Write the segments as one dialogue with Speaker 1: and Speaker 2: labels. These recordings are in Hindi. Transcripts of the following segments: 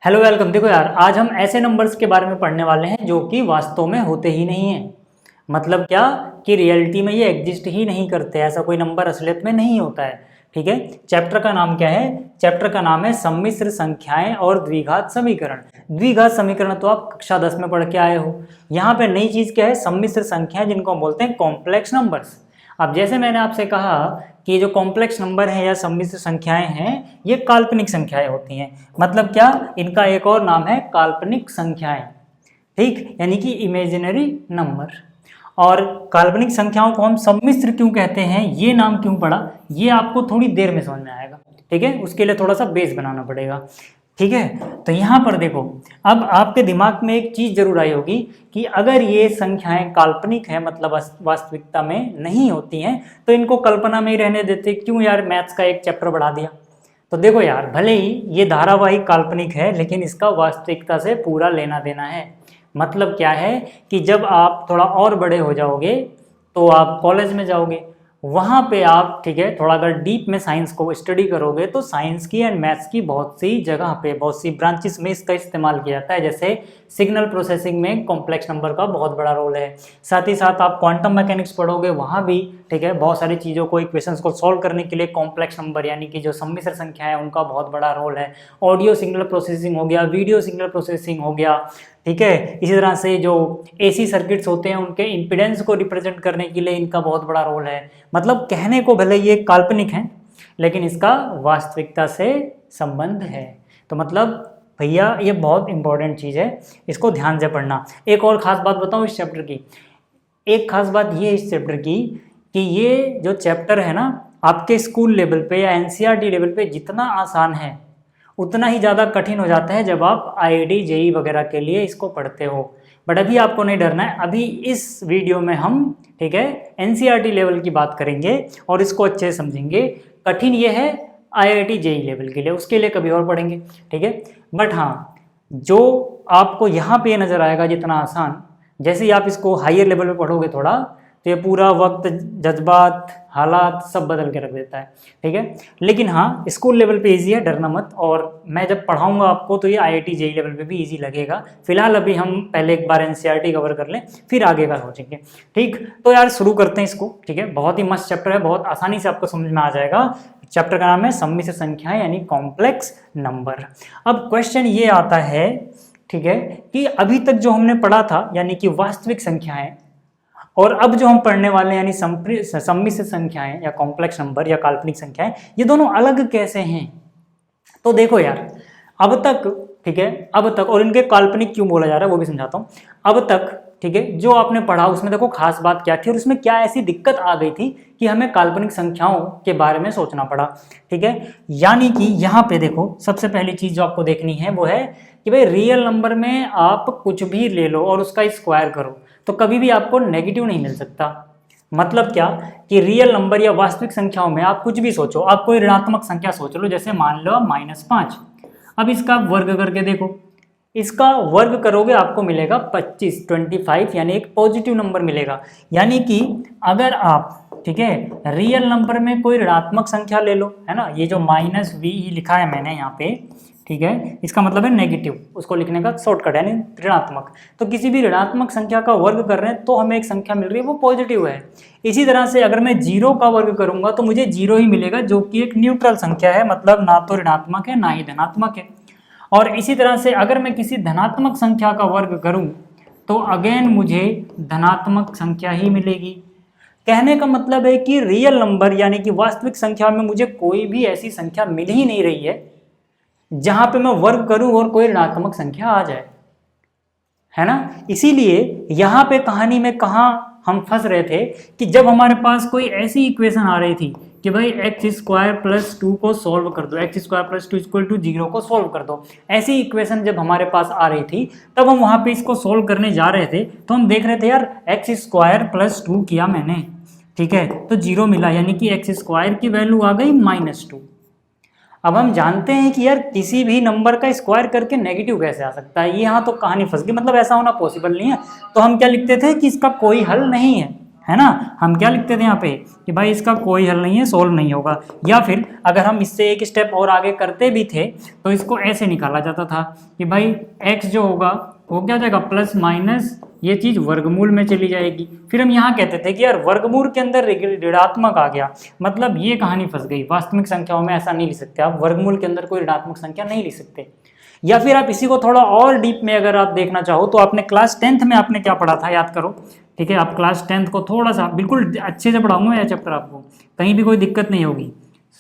Speaker 1: Hello welcome. देखो यार, आज हम ऐसे नंबर्स के बारे में पढ़ने वाले हैं जो कि वास्तव में होते ही नहीं हैं। मतलब क्या कि रियलिटी में ये एग्जिस्ट ही नहीं करते, ऐसा कोई नंबर असलियत में नहीं होता है। ठीक है, चैप्टर का नाम क्या है? चैप्टर का नाम है सम्मिश्र संख्याएं और द्विघात समीकरण। द्विघात समीकरण तो आप कक्षा 10 में पढ़ के आए हो। यहाँ पे नई चीज क्या है? सम्मिश्र संख्याएं, जिनको हम बोलते हैं कॉम्प्लेक्स नंबर्स। अब जैसे मैंने आपसे कहा कि जो कॉम्प्लेक्स नंबर हैं या सम्मिश्र संख्याएं हैं, ये काल्पनिक संख्याएं होती हैं। मतलब क्या? इनका एक और नाम है काल्पनिक संख्याएं। ठीक, यानी कि इमेजिनरी नंबर। और काल्पनिक संख्याओं को हम सम्मिश्र क्यों कहते हैं, ये नाम क्यों पड़ा, ये आपको थोड़ी देर में समझ में आएगा। ठीक है, उसके लिए थोड़ा सा बेस बनाना पड़ेगा। ठीक है, तो यहाँ पर देखो, अब आपके दिमाग में एक चीज जरूर आई होगी कि अगर ये संख्याएं काल्पनिक है, मतलब वास्तविकता में नहीं होती हैं, तो इनको कल्पना में ही रहने देते, क्यों यार मैथ्स का एक चैप्टर बढ़ा दिया। तो देखो यार, भले ही ये धारावाहिक काल्पनिक है, लेकिन इसका वास्तविकता से पूरा लेना देना है। मतलब क्या है कि जब आप थोड़ा और बड़े हो जाओगे तो आप कॉलेज में जाओगे, वहाँ पे आप, ठीक है, थोड़ा अगर डीप में साइंस को स्टडी करोगे तो साइंस की एंड मैथ्स की बहुत सी जगह पे, बहुत सी ब्रांचेस में इसका इस्तेमाल किया जाता है। जैसे सिग्नल प्रोसेसिंग में कॉम्प्लेक्स नंबर का बहुत बड़ा रोल है। साथ ही साथ आप क्वांटम मैकेनिक्स पढ़ोगे, वहाँ भी, ठीक है, बहुत सारी चीज़ों को, इक्वेशंस को सॉल्व करने के लिए कॉम्प्लेक्स नंबर यानी कि जो सम्मिश्र संख्या है उनका बहुत बड़ा रोल है। ऑडियो सिग्नल प्रोसेसिंग हो गया, वीडियो सिग्नल प्रोसेसिंग हो गया। ठीक है, इसी तरह से जो एसी सर्किट्स होते हैं उनके इम्पीडेंस को रिप्रेजेंट करने के लिए इनका बहुत बड़ा रोल है। मतलब कहने को भले ये काल्पनिक है, लेकिन इसका वास्तविकता से संबंध है। तो मतलब भैया ये बहुत इंपॉर्टेंट चीज़ है, इसको ध्यान से पढ़ना। एक और ख़ास बात बताऊँ इस चैप्टर की, एक खास बात ये इस चैप्टर की कि ये जो चैप्टर है ना, आपके स्कूल लेवल पे या एनसीईआरटी लेवल पे जितना आसान है, उतना ही ज़्यादा कठिन हो जाता है जब आप आईआईटी जेईई वगैरह के लिए इसको पढ़ते हो। बट अभी आपको नहीं डरना है, अभी इस वीडियो में हम, ठीक है, एनसीईआरटी लेवल की बात करेंगे और इसको अच्छे से समझेंगे। कठिन ये है आईआईटी जेईई लेवल के लिए, उसके लिए कभी और पढ़ेंगे। ठीक है, बट हाँ, जो आपको यहाँ पे नज़र आएगा जितना आसान, जैसे ही आप इसको हायर लेवल पे पढ़ोगे थोड़ा, तो ये पूरा वक्त, जज्बात, हालात सब बदल के रख देता है। ठीक है, लेकिन हाँ, स्कूल लेवल पे इजी है, डरना मत। और मैं जब पढ़ाऊंगा आपको तो ये आईआईटी जेईई लेवल पे भी इजी लगेगा। फिलहाल अभी हम पहले एक बार एनसीईआरटी कवर कर लें, फिर आगे का सोचेंगे। ठीक, तो यार शुरू करते हैं इसको। ठीक है, बहुत ही मस्त चैप्टर है, बहुत आसानी से आपको समझ में आ जाएगा। चैप्टर का नाम है सम्मिश्र संख्याएं यानी कॉम्प्लेक्स नंबर। अब क्वेश्चन ये आता है, ठीक है, कि अभी तक जो हमने पढ़ा था यानी कि वास्तविक संख्याएं, और अब जो हम पढ़ने वाले हैं यानी सम्मिश्र संख्याएं या कॉम्प्लेक्स नंबर या काल्पनिक संख्याएं, ये दोनों अलग कैसे हैं? तो देखो यार, अब तक, ठीक है, अब तक, और इनके काल्पनिक क्यों बोला जा रहा है वो भी समझाता हूँ। अब तक, ठीक है, जो आपने पढ़ा उसमें देखो खास बात क्या थी और उसमें क्या ऐसी दिक्कत आ गई थी कि हमें काल्पनिक संख्याओं के बारे में सोचना पड़ा। ठीक है, यानी कि यहाँ पे देखो, सबसे पहली चीज जो आपको देखनी है वो है कि भाई रियल नंबर में आप कुछ भी ले लो और उसका स्क्वायर करो तो कभी भी आपको नेगेटिव नहीं मिल सकता। मतलब क्या कि रियल नंबर या वास्तविक संख्याओं में आप कुछ भी सोचो, आप कोई ऋणात्मक संख्या सोच लो, जैसे मान लो -5। अब इसका वर्ग करके देखो, इसका वर्ग करोगे आपको मिलेगा 25 यानी एक पॉजिटिव नंबर मिलेगा। यानी कि अगर आप, ठीक है, रियल नंबर में कोई ऋणात्मक संख्या ले लो, है ना, ये जो -v लिखा है मैंने यहाँ पे, ठीक है, इसका मतलब है नेगेटिव, उसको लिखने का शॉर्टकट है, यानी ऋणात्मक। तो किसी भी ऋणात्मक संख्या का वर्ग कर रहे हैं तो हमें एक संख्या मिल रही है, वो पॉजिटिव है। इसी तरह से अगर मैं 0 का वर्ग करूंगा तो मुझे 0 ही मिलेगा, जो कि एक न्यूट्रल संख्या है, मतलब ना तो ऋणात्मक है ना ही धनात्मक है। और इसी तरह से अगर मैं किसी धनात्मक संख्या का वर्ग करूं तो अगेन मुझे धनात्मक संख्या ही मिलेगी। कहने का मतलब है कि रियल नंबर यानी कि वास्तविक संख्या में मुझे कोई भी ऐसी संख्या मिल ही नहीं रही है जहां पे मैं वर्ग करूं और कोई ऋणात्मक संख्या आ जाए, है ना। इसीलिए यहां पे कहानी में कहां हम फंस रहे थे कि जब हमारे पास कोई ऐसी इक्वेशन आ रही थी कि भाई x² + 2 को सॉल्व कर दो, x² + 2 = 0 को सॉल्व कर दो, ऐसी इक्वेशन जब हमारे पास आ रही थी तब हम वहां पे इसको सॉल्व करने जा रहे थे तो हम देख रहे थे यार x² + 2 किया मैंने, ठीक है, तो 0 मिला, यानी कि x² की वैल्यू आ गई -2। अब हम जानते हैं कि यार किसी भी नंबर का स्क्वायर करके नेगेटिव कैसे आ सकता है, ये यहाँ तो कहानी फंस गई, मतलब ऐसा होना पॉसिबल नहीं है। तो हम क्या लिखते थे कि इसका कोई हल नहीं है। है ना। हम क्या लिखते थे यहाँ पे कि भाई इसका कोई हल नहीं है, सोल्व नहीं होगा। या फिर अगर हम इससे एक स्टेप और आगे करते भी थे तो इसको ऐसे निकाला जाता था कि भाई x जो होगा वो क्या हो जाएगा, प्लस माइनस ये चीज़ वर्गमूल में चली जाएगी। फिर हम यहाँ कहते थे कि यार वर्गमूल के अंदर ऋणात्मक आ गया, मतलब ये कहानी फंस गई। वास्तविक संख्याओं में ऐसा नहीं लिख सकते आप, वर्गमूल के अंदर कोई ऋणात्मक संख्या नहीं लिख सकते। या फिर आप इसी को थोड़ा और डीप में अगर आप देखना चाहो तो आपने क्लास 10th में आपने क्या पढ़ा था, याद करो। ठीक है, आप क्लास 10th को थोड़ा सा बिल्कुल अच्छे से पढ़ाऊंगा यह चैप्टर, आपको कहीं भी कोई दिक्कत नहीं होगी,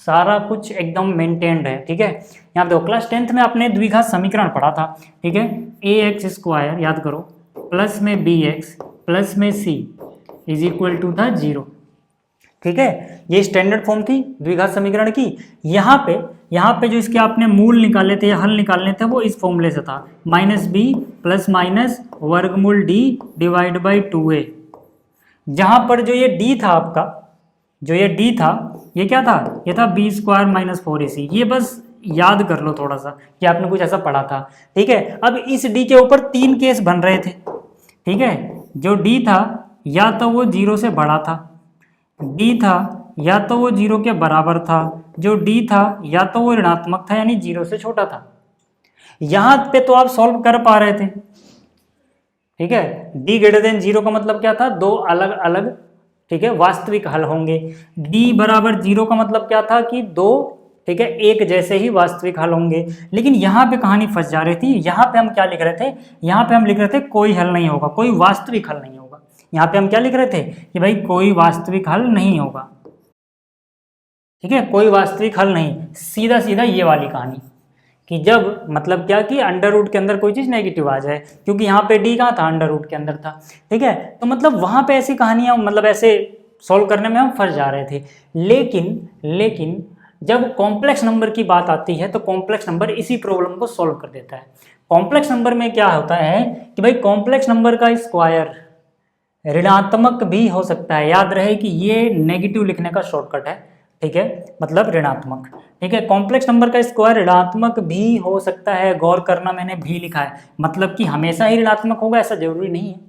Speaker 1: सारा कुछ एकदम मेंटेन्ड है। ठीक है, यहाँ देखो क्लास 10th में आपने द्विघात समीकरण पढ़ा था। ठीक है, ax² याद करो प्लस में bx प्लस में c इज इक्वल टू था 0। ठीक है, ये स्टैंडर्ड फॉर्म थी द्विघात समीकरण की। यहाँ पे जो इसके आपने मूल निकाले थे या हल निकालने थे वो इस फॉर्मूले से था, -b प्लस माइनस वर्गमूल d डिवाइड बाई 2a। जहाँ पर जो ये d था आपका, जो ये d था ये क्या था, ये था b² माइनस 4ac। ये बस याद कर लो थोड़ा सा कि आपने कुछ ऐसा पढ़ा था। ठीक है, अब इस d के ऊपर 3 केस बन रहे थे। ठीक है, जो d था या तो वो 0 से बड़ा था, d था या तो वो 0 के बराबर था, जो d था या तो वो ऋणात्मक था यानी 0 से छोटा था। यहाँ पे तो आप सॉल्व कर पा रहे थे। ठीक है, d ग्रेटर देन 0 का मतलब क्या था, दो अलग अलग, ठीक है, वास्तविक हल होंगे। d बराबर 0 का मतलब क्या था कि दो, ठीक है, एक जैसे ही वास्तविक हल होंगे। लेकिन यहाँ पे कहानी फंस जा रही थी। यहाँ पे हम क्या लिख रहे थे, यहाँ पे हम लिख रहे थे कोई हल नहीं होगा, कोई वास्तविक हल नहीं होगा। यहाँ पे हम क्या लिख रहे थे कि भाई कोई वास्तविक हल नहीं होगा। ठीक है, कोई वास्तविक हल नहीं, सीधा सीधा ये वाली कहानी कि जब मतलब क्या कि अंडर रूट के अंदर कोई चीज़ नेगेटिव आ जाए, क्योंकि यहाँ पे डी कहाँ था, अंडर रूट के अंदर था। ठीक है, तो मतलब वहाँ पे ऐसी कहानियाँ मतलब ऐसे सॉल्व करने में हम फंस जा रहे थे। लेकिन जब कॉम्प्लेक्स नंबर की बात आती है तो कॉम्प्लेक्स नंबर इसी प्रॉब्लम को सॉल्व कर देता है। कॉम्प्लेक्स नंबर में क्या होता है कि भाई कॉम्प्लेक्स नंबर का स्क्वायर ऋणात्मक भी हो सकता है। याद रहे कि ये नेगेटिव लिखने का शॉर्टकट है। ठीक है, मतलब ऋणात्मक। ठीक है, कॉम्प्लेक्स नंबर का स्क्वायर ऋणात्मक भी हो सकता है। गौर करना, मैंने भी लिखा है, मतलब कि हमेशा ही ऋणात्मक होगा ऐसा जरूरी नहीं है,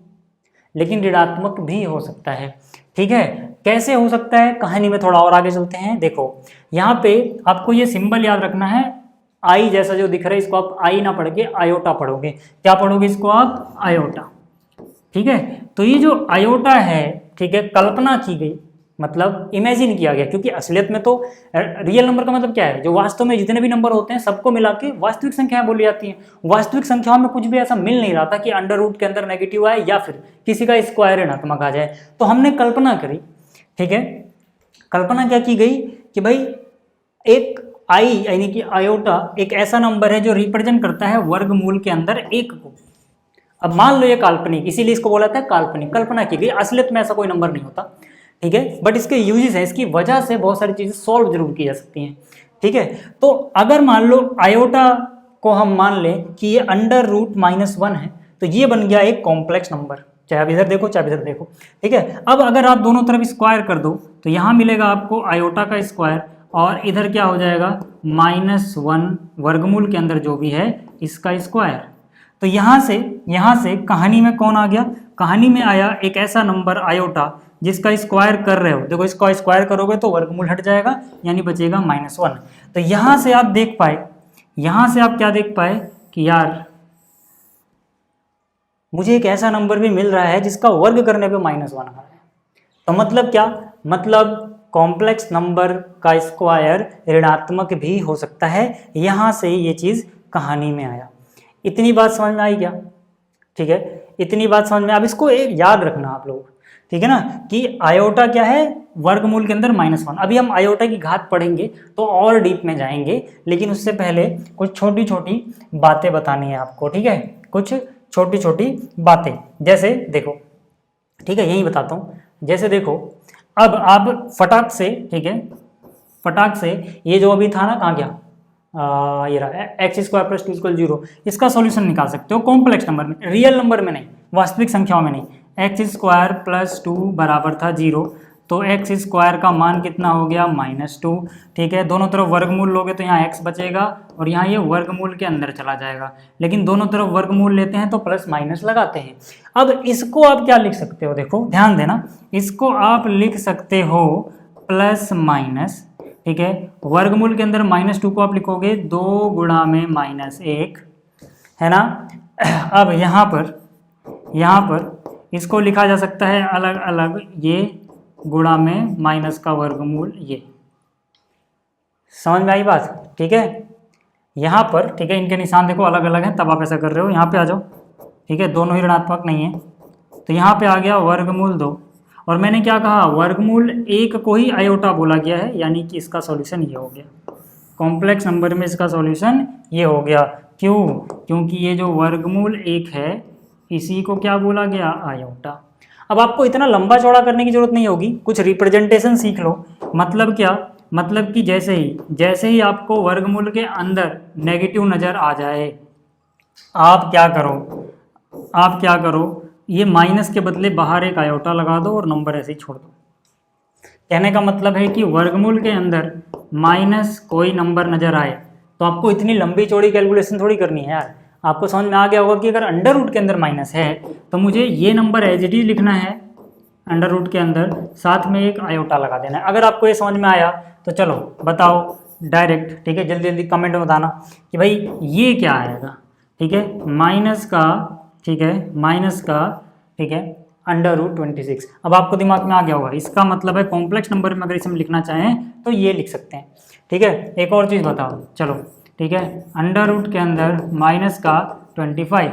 Speaker 1: लेकिन ऋणात्मक भी हो सकता है। ठीक है, कैसे हो सकता है, कहानी में थोड़ा और आगे चलते हैं। देखो यहाँ पे आपको ये सिंबल याद रखना है, आई जैसा जो दिख रहा है इसको आप आई ना पढ़ के आयोटा पढ़ोगे। क्या पढ़ोगे इसको आप, आयोटा। ठीक है, तो ये जो आयोटा है, ठीक है, कल्पना की गई, मतलब इमेजिन किया गया, क्योंकि असलियत में तो रियल नंबर का मतलब क्या है, जो वास्तव में जितने भी नंबर होते हैं सबको मिला के वास्तविक संख्याएं बोली जाती हैं। वास्तविक संख्याओं में कुछ भी ऐसा मिल नहीं रहा था कि अंडर रूट के अंदर नेगेटिव आए या फिर किसी का स्क्वायर ऋणात्मक आ जाए। तो हमने कल्पना करी। ठीक है, कल्पना क्या की गई कि भाई एक आई यानी कि आयोटा एक ऐसा नंबर है जो रिप्रेजेंट करता है वर्गमूल के अंदर एक को। अब मान लो ये काल्पनिक, इसीलिए इसको बोला था काल्पनिक, कल्पना की गई, असलियत में ऐसा कोई नंबर नहीं होता। ठीक है, बट इसके यूजेस है, इसकी वजह से बहुत सारी चीजें सॉल्व जरूर की जा सकती हैं। ठीक है, तो अगर मान लो आयोटा को हम मान लें कि ये अंडर रूट -1 है, तो ये बन गया एक कॉम्प्लेक्स नंबर, चाहे आप इधर देखो चाहे इधर देखो। ठीक है, अब अगर आप दोनों तरफ स्क्वायर कर दो तो यहाँ मिलेगा आपको आयोटा का स्क्वायर और इधर क्या हो जाएगा -1 वर्गमूल के अंदर जो भी है इसका स्क्वायर। तो यहाँ से कहानी में कौन आ गया, कहानी में आया एक ऐसा नंबर आयोटा जिसका स्क्वायर कर रहे हो। देखो इसका स्क्वायर करोगे तो वर्गमूल हट जाएगा यानी बचेगा -1। तो यहाँ से आप देख पाए, यहाँ से आप क्या देख पाए कि यार मुझे एक ऐसा नंबर भी मिल रहा है जिसका वर्ग करने पे -1 आ रहा है। तो मतलब क्या, मतलब कॉम्प्लेक्स नंबर का स्क्वायर ऋणात्मक भी हो सकता है। यहाँ से ये चीज़ कहानी में आया। इतनी बात समझ में आई क्या? ठीक है, इतनी बात समझ में। अब इसको एक याद रखना आप लोग, ठीक है ना, कि आयोटा क्या है, वर्गमूल के अंदर -1। अभी हम आयोटा की घात पढ़ेंगे तो और डीप में जाएंगे, लेकिन उससे पहले कुछ छोटी छोटी बातें बतानी है आपको। ठीक है, कुछ छोटी छोटी बातें, जैसे देखो, ठीक है, यही बताता हूँ। जैसे देखो, अब आप फटाक से, ठीक है, फटाक से ये जो अभी था ना, कहाँ गया, ये रहा x² + 2 = 0, इसका सॉल्यूशन निकाल सकते हो कॉम्प्लेक्स नंबर में, रियल नंबर में नहीं, वास्तविक संख्याओं में नहीं। x² + 2 बराबर था 0, तो एक्स स्क्वायर का मान कितना हो गया -2। ठीक है, दोनों तरफ वर्गमूल लोगे तो यहाँ x बचेगा और यहाँ ये वर्गमूल के अंदर चला जाएगा, लेकिन दोनों तरफ वर्गमूल लेते हैं तो प्लस माइनस लगाते हैं। अब इसको आप क्या लिख सकते हो, देखो ध्यान देना, इसको आप लिख सकते हो प्लस माइनस। ठीक है, वर्गमूल के अंदर -2 को आप लिखोगे 2 गुणा में -1, है ना। अब यहाँ पर इसको लिखा जा सकता है अलग अलग, ये गुणा में माइनस का वर्गमूल, ये समझ में आई बात। ठीक है, यहाँ पर ठीक है, इनके निशान देखो अलग अलग हैं, तब आप ऐसा कर रहे हो। यहाँ पे आ जाओ, ठीक है, दोनों ही ऋणात्मक नहीं है, तो यहाँ पे आ गया वर्गमूल 2, और मैंने क्या कहा, वर्गमूल 1 को ही आयोटा बोला गया है, यानी कि इसका सॉल्यूशन ये हो गया। कॉम्प्लेक्स नंबर में इसका सॉल्यूशन ये हो गया। क्यों? क्योंकि ये जो वर्गमूल 1 है इसी को क्या बोला गया, आयोटा। अब आपको इतना लंबा चौड़ा करने की जरूरत नहीं होगी, कुछ रिप्रेजेंटेशन सीख लो। मतलब क्या, मतलब कि जैसे ही आपको वर्गमूल के अंदर नेगेटिव नज़र आ जाए, आप क्या करो, ये माइनस के बदले बाहर एक आयोटा लगा दो और नंबर ऐसे ही छोड़ दो। कहने का मतलब है कि वर्गमूल के अंदर माइनस कोई नंबर नज़र आए तो आपको इतनी लंबी चौड़ी कैलकुलेशन थोड़ी करनी है यार। आपको समझ में आ गया होगा कि अगर अंडर रूट के अंदर माइनस है तो मुझे ये नंबर एज इट इज लिखना है अंडर रूट के अंदर, साथ में एक आयोटा लगा देना है। अगर आपको ये समझ में आया तो चलो बताओ डायरेक्ट, ठीक है, जल्दी जल्दी कमेंट में बताना कि भाई ये क्या आएगा। ठीक है, माइनस का ठीक है अंडर रूट 26। अब आपको दिमाग में आ गया होगा, इसका मतलब है कॉम्प्लेक्स नंबर में अगर इसे हम लिखना चाहें तो ये लिख सकते हैं। ठीक है, एक और चीज़ बताओ, चलो ठीक है, अंडर रूट के अंदर माइनस का 25,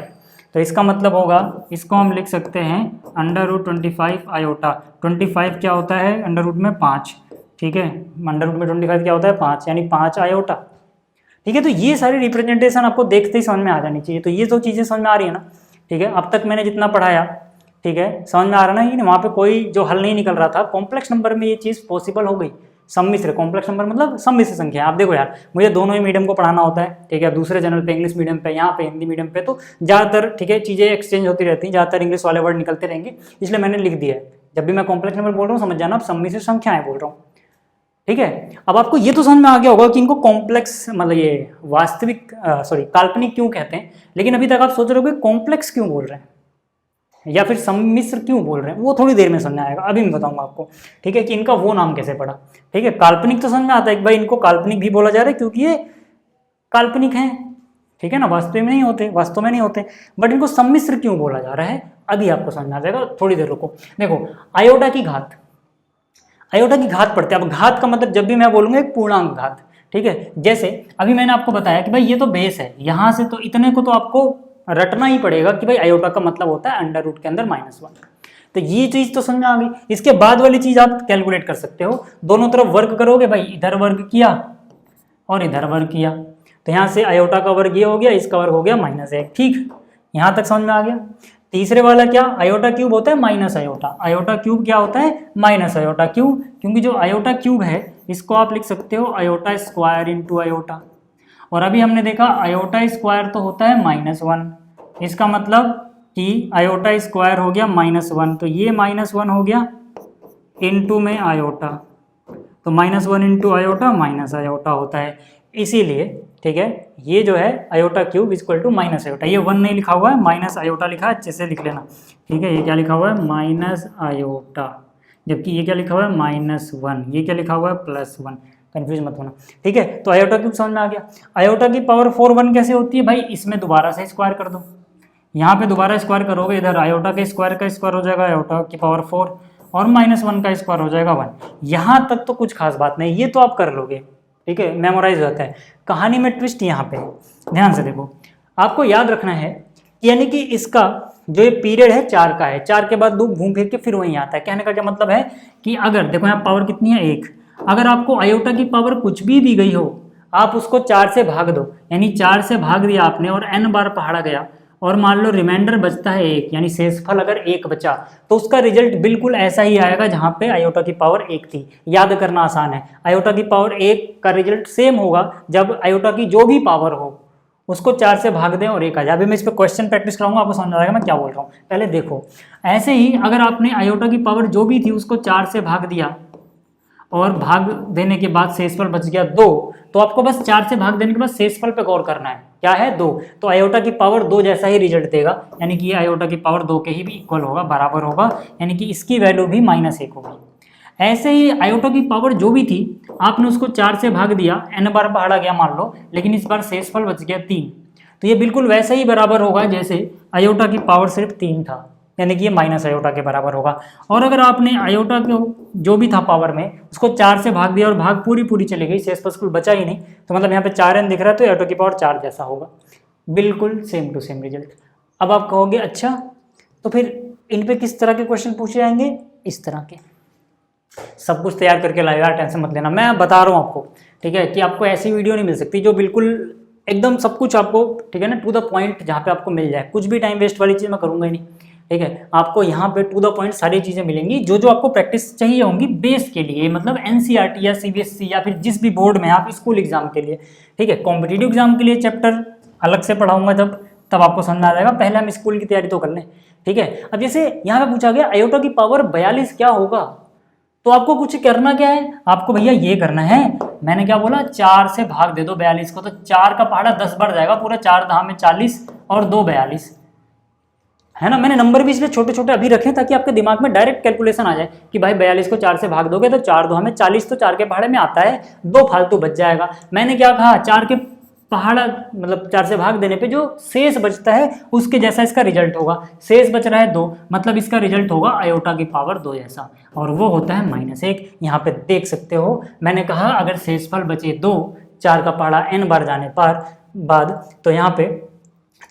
Speaker 1: तो इसका मतलब होगा, इसको हम लिख सकते हैं अंडर रूट 25 आयोटा। 25 क्या होता है अंडर रूट में 5, ठीक है, अंडर रूट में 25 क्या होता है 5, यानी 5 आयोटा। ठीक है, तो ये सारी रिप्रेजेंटेशन आपको देखते ही समझ में आ जानी चाहिए। तो ये जो चीज़ें समझ में आ रही है ना, ठीक है, अब तक मैंने जितना पढ़ाया, ठीक है, समझ में आ रहा ना कि वहाँ पे कोई जो हल नहीं निकल रहा था, कॉम्प्लेक्स नंबर में ये चीज़ पॉसिबल हो गई। सम्मिश्र, कॉम्प्लेक्स नंबर मतलब सम्मिश्र संख्या। आप देखो यार, मुझे दोनों ही मीडियम को पढ़ाना होता है, ठीक है, दूसरे चैनल पे इंग्लिश मीडियम पे, यहाँ पे हिंदी मीडियम पे, तो ज़्यादातर ठीक है चीज़ें एक्सचेंज होती रहती हैं, ज़्यादातर इंग्लिश वाले वर्ड निकलते रहेंगे, इसलिए मैंने लिख दिया है। जब भी मैं कॉम्प्लेक्स नंबर बोल रहा हूँ समझ जाना, आप सम्मिश्र संख्याएं बोल रहा हूँ। ठीक है, अब आपको ये तो समझ में आ गया होगा कि इनको कॉम्प्लेक्स मतलब ये वास्तविक काल्पनिक क्यों कहते हैं, लेकिन अभी तक आप सोच रहे हो कि कॉम्प्लेक्स क्यों बोल रहे हैं या फिर सम्मिश्र क्यों बोल रहे हैं, वो थोड़ी देर में समझ आएगा, अभी मैं बताऊंगा आपको। ठीक है, कि इनका वो नाम कैसे पड़ा। ठीक है, काल्पनिक तो समझ में आता है कि भाई इनको काल्पनिक भी बोला जा रहा है क्योंकि ये काल्पनिक हैं, ठीक है ना, वास्तव में नहीं होते, बट इनको सम्मिश्र क्यों बोला जा रहा है अभी आपको समझ में आ जाएगा, थोड़ी देर रुको। देखो, आयोटा की घात पढ़ते हैं। अब घात का मतलब जब भी मैं बोलूंगा एक पूर्णांक घात, ठीक है, जैसे अभी मैंने आपको बताया कि भाई ये तो बेस है, यहाँ से तो इतने को तो आपको रटना ही पड़ेगा कि भाई आयोटा का मतलब होता है अंडर रूट के अंदर -1। तो ये चीज तो समझ में आ गई। इसके बाद वाली चीज आप कैलकुलेट कर सकते हो, दोनों तरफ वर्ग करोगे, भाई इधर वर्ग किया और इधर वर्ग किया, तो यहाँ से आयोटा का वर्ग ये हो गया, इसका वर्ग हो गया -1। ठीक, यहाँ तक समझ में आ गया। तीसरे वाला क्या, आयोटा क्यूब होता है माइनस आयोटा। आयोटा क्यूब क्या होता है माइनस आयोटा, क्यों? क्योंकि जो आयोटा क्यूब है इसको आप लिख सकते हो आयोटा स्क्वायर इंटू आयोटा, और अभी हमने देखा आयोटा स्क्वायर तो होता है -1, इसका मतलब कि आयोटा स्क्वायर हो गया -1, तो ये -1 हो गया इंटू में आयोटा, तो -1 इंटू आयोटा माइनस आयोटा होता है, इसीलिए ठीक है ये जो है iota cube equal to minus iota. ये 1 नहीं लिखा हुआ है, माइनस आयोटा लिखा है, अच्छे से लिख लेना। ठीक है, ये क्या लिखा हुआ है माइनस आयोटा, जबकि ये क्या लिखा हुआ है -1, ये क्या लिखा हुआ है +1, कंफ्यूज मत होना। ठीक है, तो आयोटा क्यूब समझ में आ गया। आयोटा की पावर 4 1 कैसे होती है भाई, इसमें दोबारा से स्क्वायर कर दो, यहाँ पे दोबारा स्क्वायर करोगे, इधर आयोटा के स्क्वायर का स्क्वायर हो जाएगा आयोटा की पावर 4 और -1 का स्क्वायर हो जाएगा 1। यहाँ तक तो कुछ खास बात नहीं, ये तो आप कर लोगे, ठीक है, मेमोराइज होता है। कहानी में ट्विस्ट यहाँ पे ध्यान से देखो, आपको याद रखना है यानी कि इसका जो ये पीरियड है 4 का है, 4 के बाद लूप घूम फिर के फिर वहीं आता है। कहने का क्या मतलब है कि अगर देखो यहाँ पावर कितनी है 1, अगर आपको आयोटा की पावर कुछ भी दी गई हो आप उसको 4 से भाग दो, यानी 4 से भाग दिया आपने और n बार पहाड़ा गया और मान लो रिमाइंडर बचता है 1, यानी शेषफल अगर 1 बचा तो उसका रिजल्ट बिल्कुल ऐसा ही आएगा जहां पे आयोटा की पावर 1 थी। याद करना आसान है, आयोटा की पावर 1 का रिजल्ट सेम होगा जब आयोटा की जो भी पावर हो उसको 4 से भाग दें और 1 आ जाए। अभी मैं इस पर क्वेश्चन प्रैक्टिस कराऊंगा, आपको समझ आ जाएगा मैं क्या बोल रहा हूँ। पहले देखो, ऐसे ही अगर आपने आयोटा की पावर जो भी थी उसको 4 से भाग दिया और भाग देने के बाद शेषफल बच गया 2, तो आपको बस 4 से भाग देने के बाद शेषफल पे गौर करना है, क्या है 2। तो आयोटा की पावर 2 जैसा ही रिजल्ट देगा, यानी कि ये आयोटा की पावर 2 के ही भी इक्वल होगा, बराबर होगा, यानी कि इसकी वैल्यू भी -1 होगी। ऐसे ही आयोटा की पावर जो भी थी आपने उसको 4 से भाग दिया, n बार पहाड़ा गया मान लो, लेकिन इस बार शेषफल बच गया 3, तो ये बिल्कुल वैसे ही बराबर होगा जैसे आयोटा की पावर सिर्फ 3 था, यानी कि ये माइनस आयोटा के बराबर होगा। और अगर आपने आयोटा को जो भी था पावर में उसको 4 से भाग दिया और भाग पूरी चली गई, शेषफल कुछ बचा ही नहीं, तो मतलब यहाँ पे 4n दिख रहा है, तो आयोटा की पावर 4 जैसा होगा, बिल्कुल सेम टू सेम रिजल्ट। अब आप कहोगे अच्छा तो फिर इन पे किस तरह के क्वेश्चन पूछे जाएंगे, इस तरह के। सब कुछ तैयार करके लाएगा, टेंशन मत लेना, मैं बता रहा हूँ आपको, ठीक है, कि आपको ऐसी वीडियो नहीं मिल सकती जो बिल्कुल एकदम सब कुछ आपको, ठीक है ना, टू द पॉइंट, जहाँ पे आपको मिल जाए। कुछ भी टाइम वेस्ट वाली चीज़ मैं करूँगा ही नहीं, ठीक है। आपको यहाँ पे टू द पॉइंट सारी चीज़ें मिलेंगी जो आपको प्रैक्टिस चाहिए होंगी बेस के लिए, मतलब एनसीईआरटी या सीबीएसई या फिर जिस भी बोर्ड में आप स्कूल एग्जाम के लिए, ठीक है। कॉम्पिटिटिव एग्जाम के लिए चैप्टर अलग से पढ़ाऊंगा, तब आपको समझ आ जाएगा। पहले हम स्कूल की तैयारी तो कर लें, ठीक है। अब जैसे यहाँ पे पूछा गया आयोटा की पावर 42 क्या होगा, तो आपको कुछ करना क्या है, आपको भैया ये करना है, मैंने क्या बोला, 4 से भाग दे दो 42 को, तो 4 का पहाड़ा 10 बढ़ जाएगा पूरा, 4 दहा में 40 और 2 42, है ना। मैंने नंबर भी इसलिए छोटे छोटे अभी रखे ताकि आपके दिमाग में डायरेक्ट कैलकुलेशन आ जाए कि भाई 42 को 4 से भाग दोगे तो 4 दो हमें 40, तो 4 के पहाड़े में आता है, 2 फालतू बच जाएगा। मैंने क्या कहा, 4 के पहाड़ा मतलब 4 से भाग देने पे जो शेष बचता है उसके जैसा इसका रिजल्ट होगा। शेष बच रहा है 2, मतलब इसका रिजल्ट होगा आयोटा की पावर 2 जैसा, और वो होता है -1। यहाँ पे देख सकते हो, मैंने कहा अगर शेषफल बचे 2, 4 का पहाड़ा n बार जाने पर बाद, तो यहाँ पे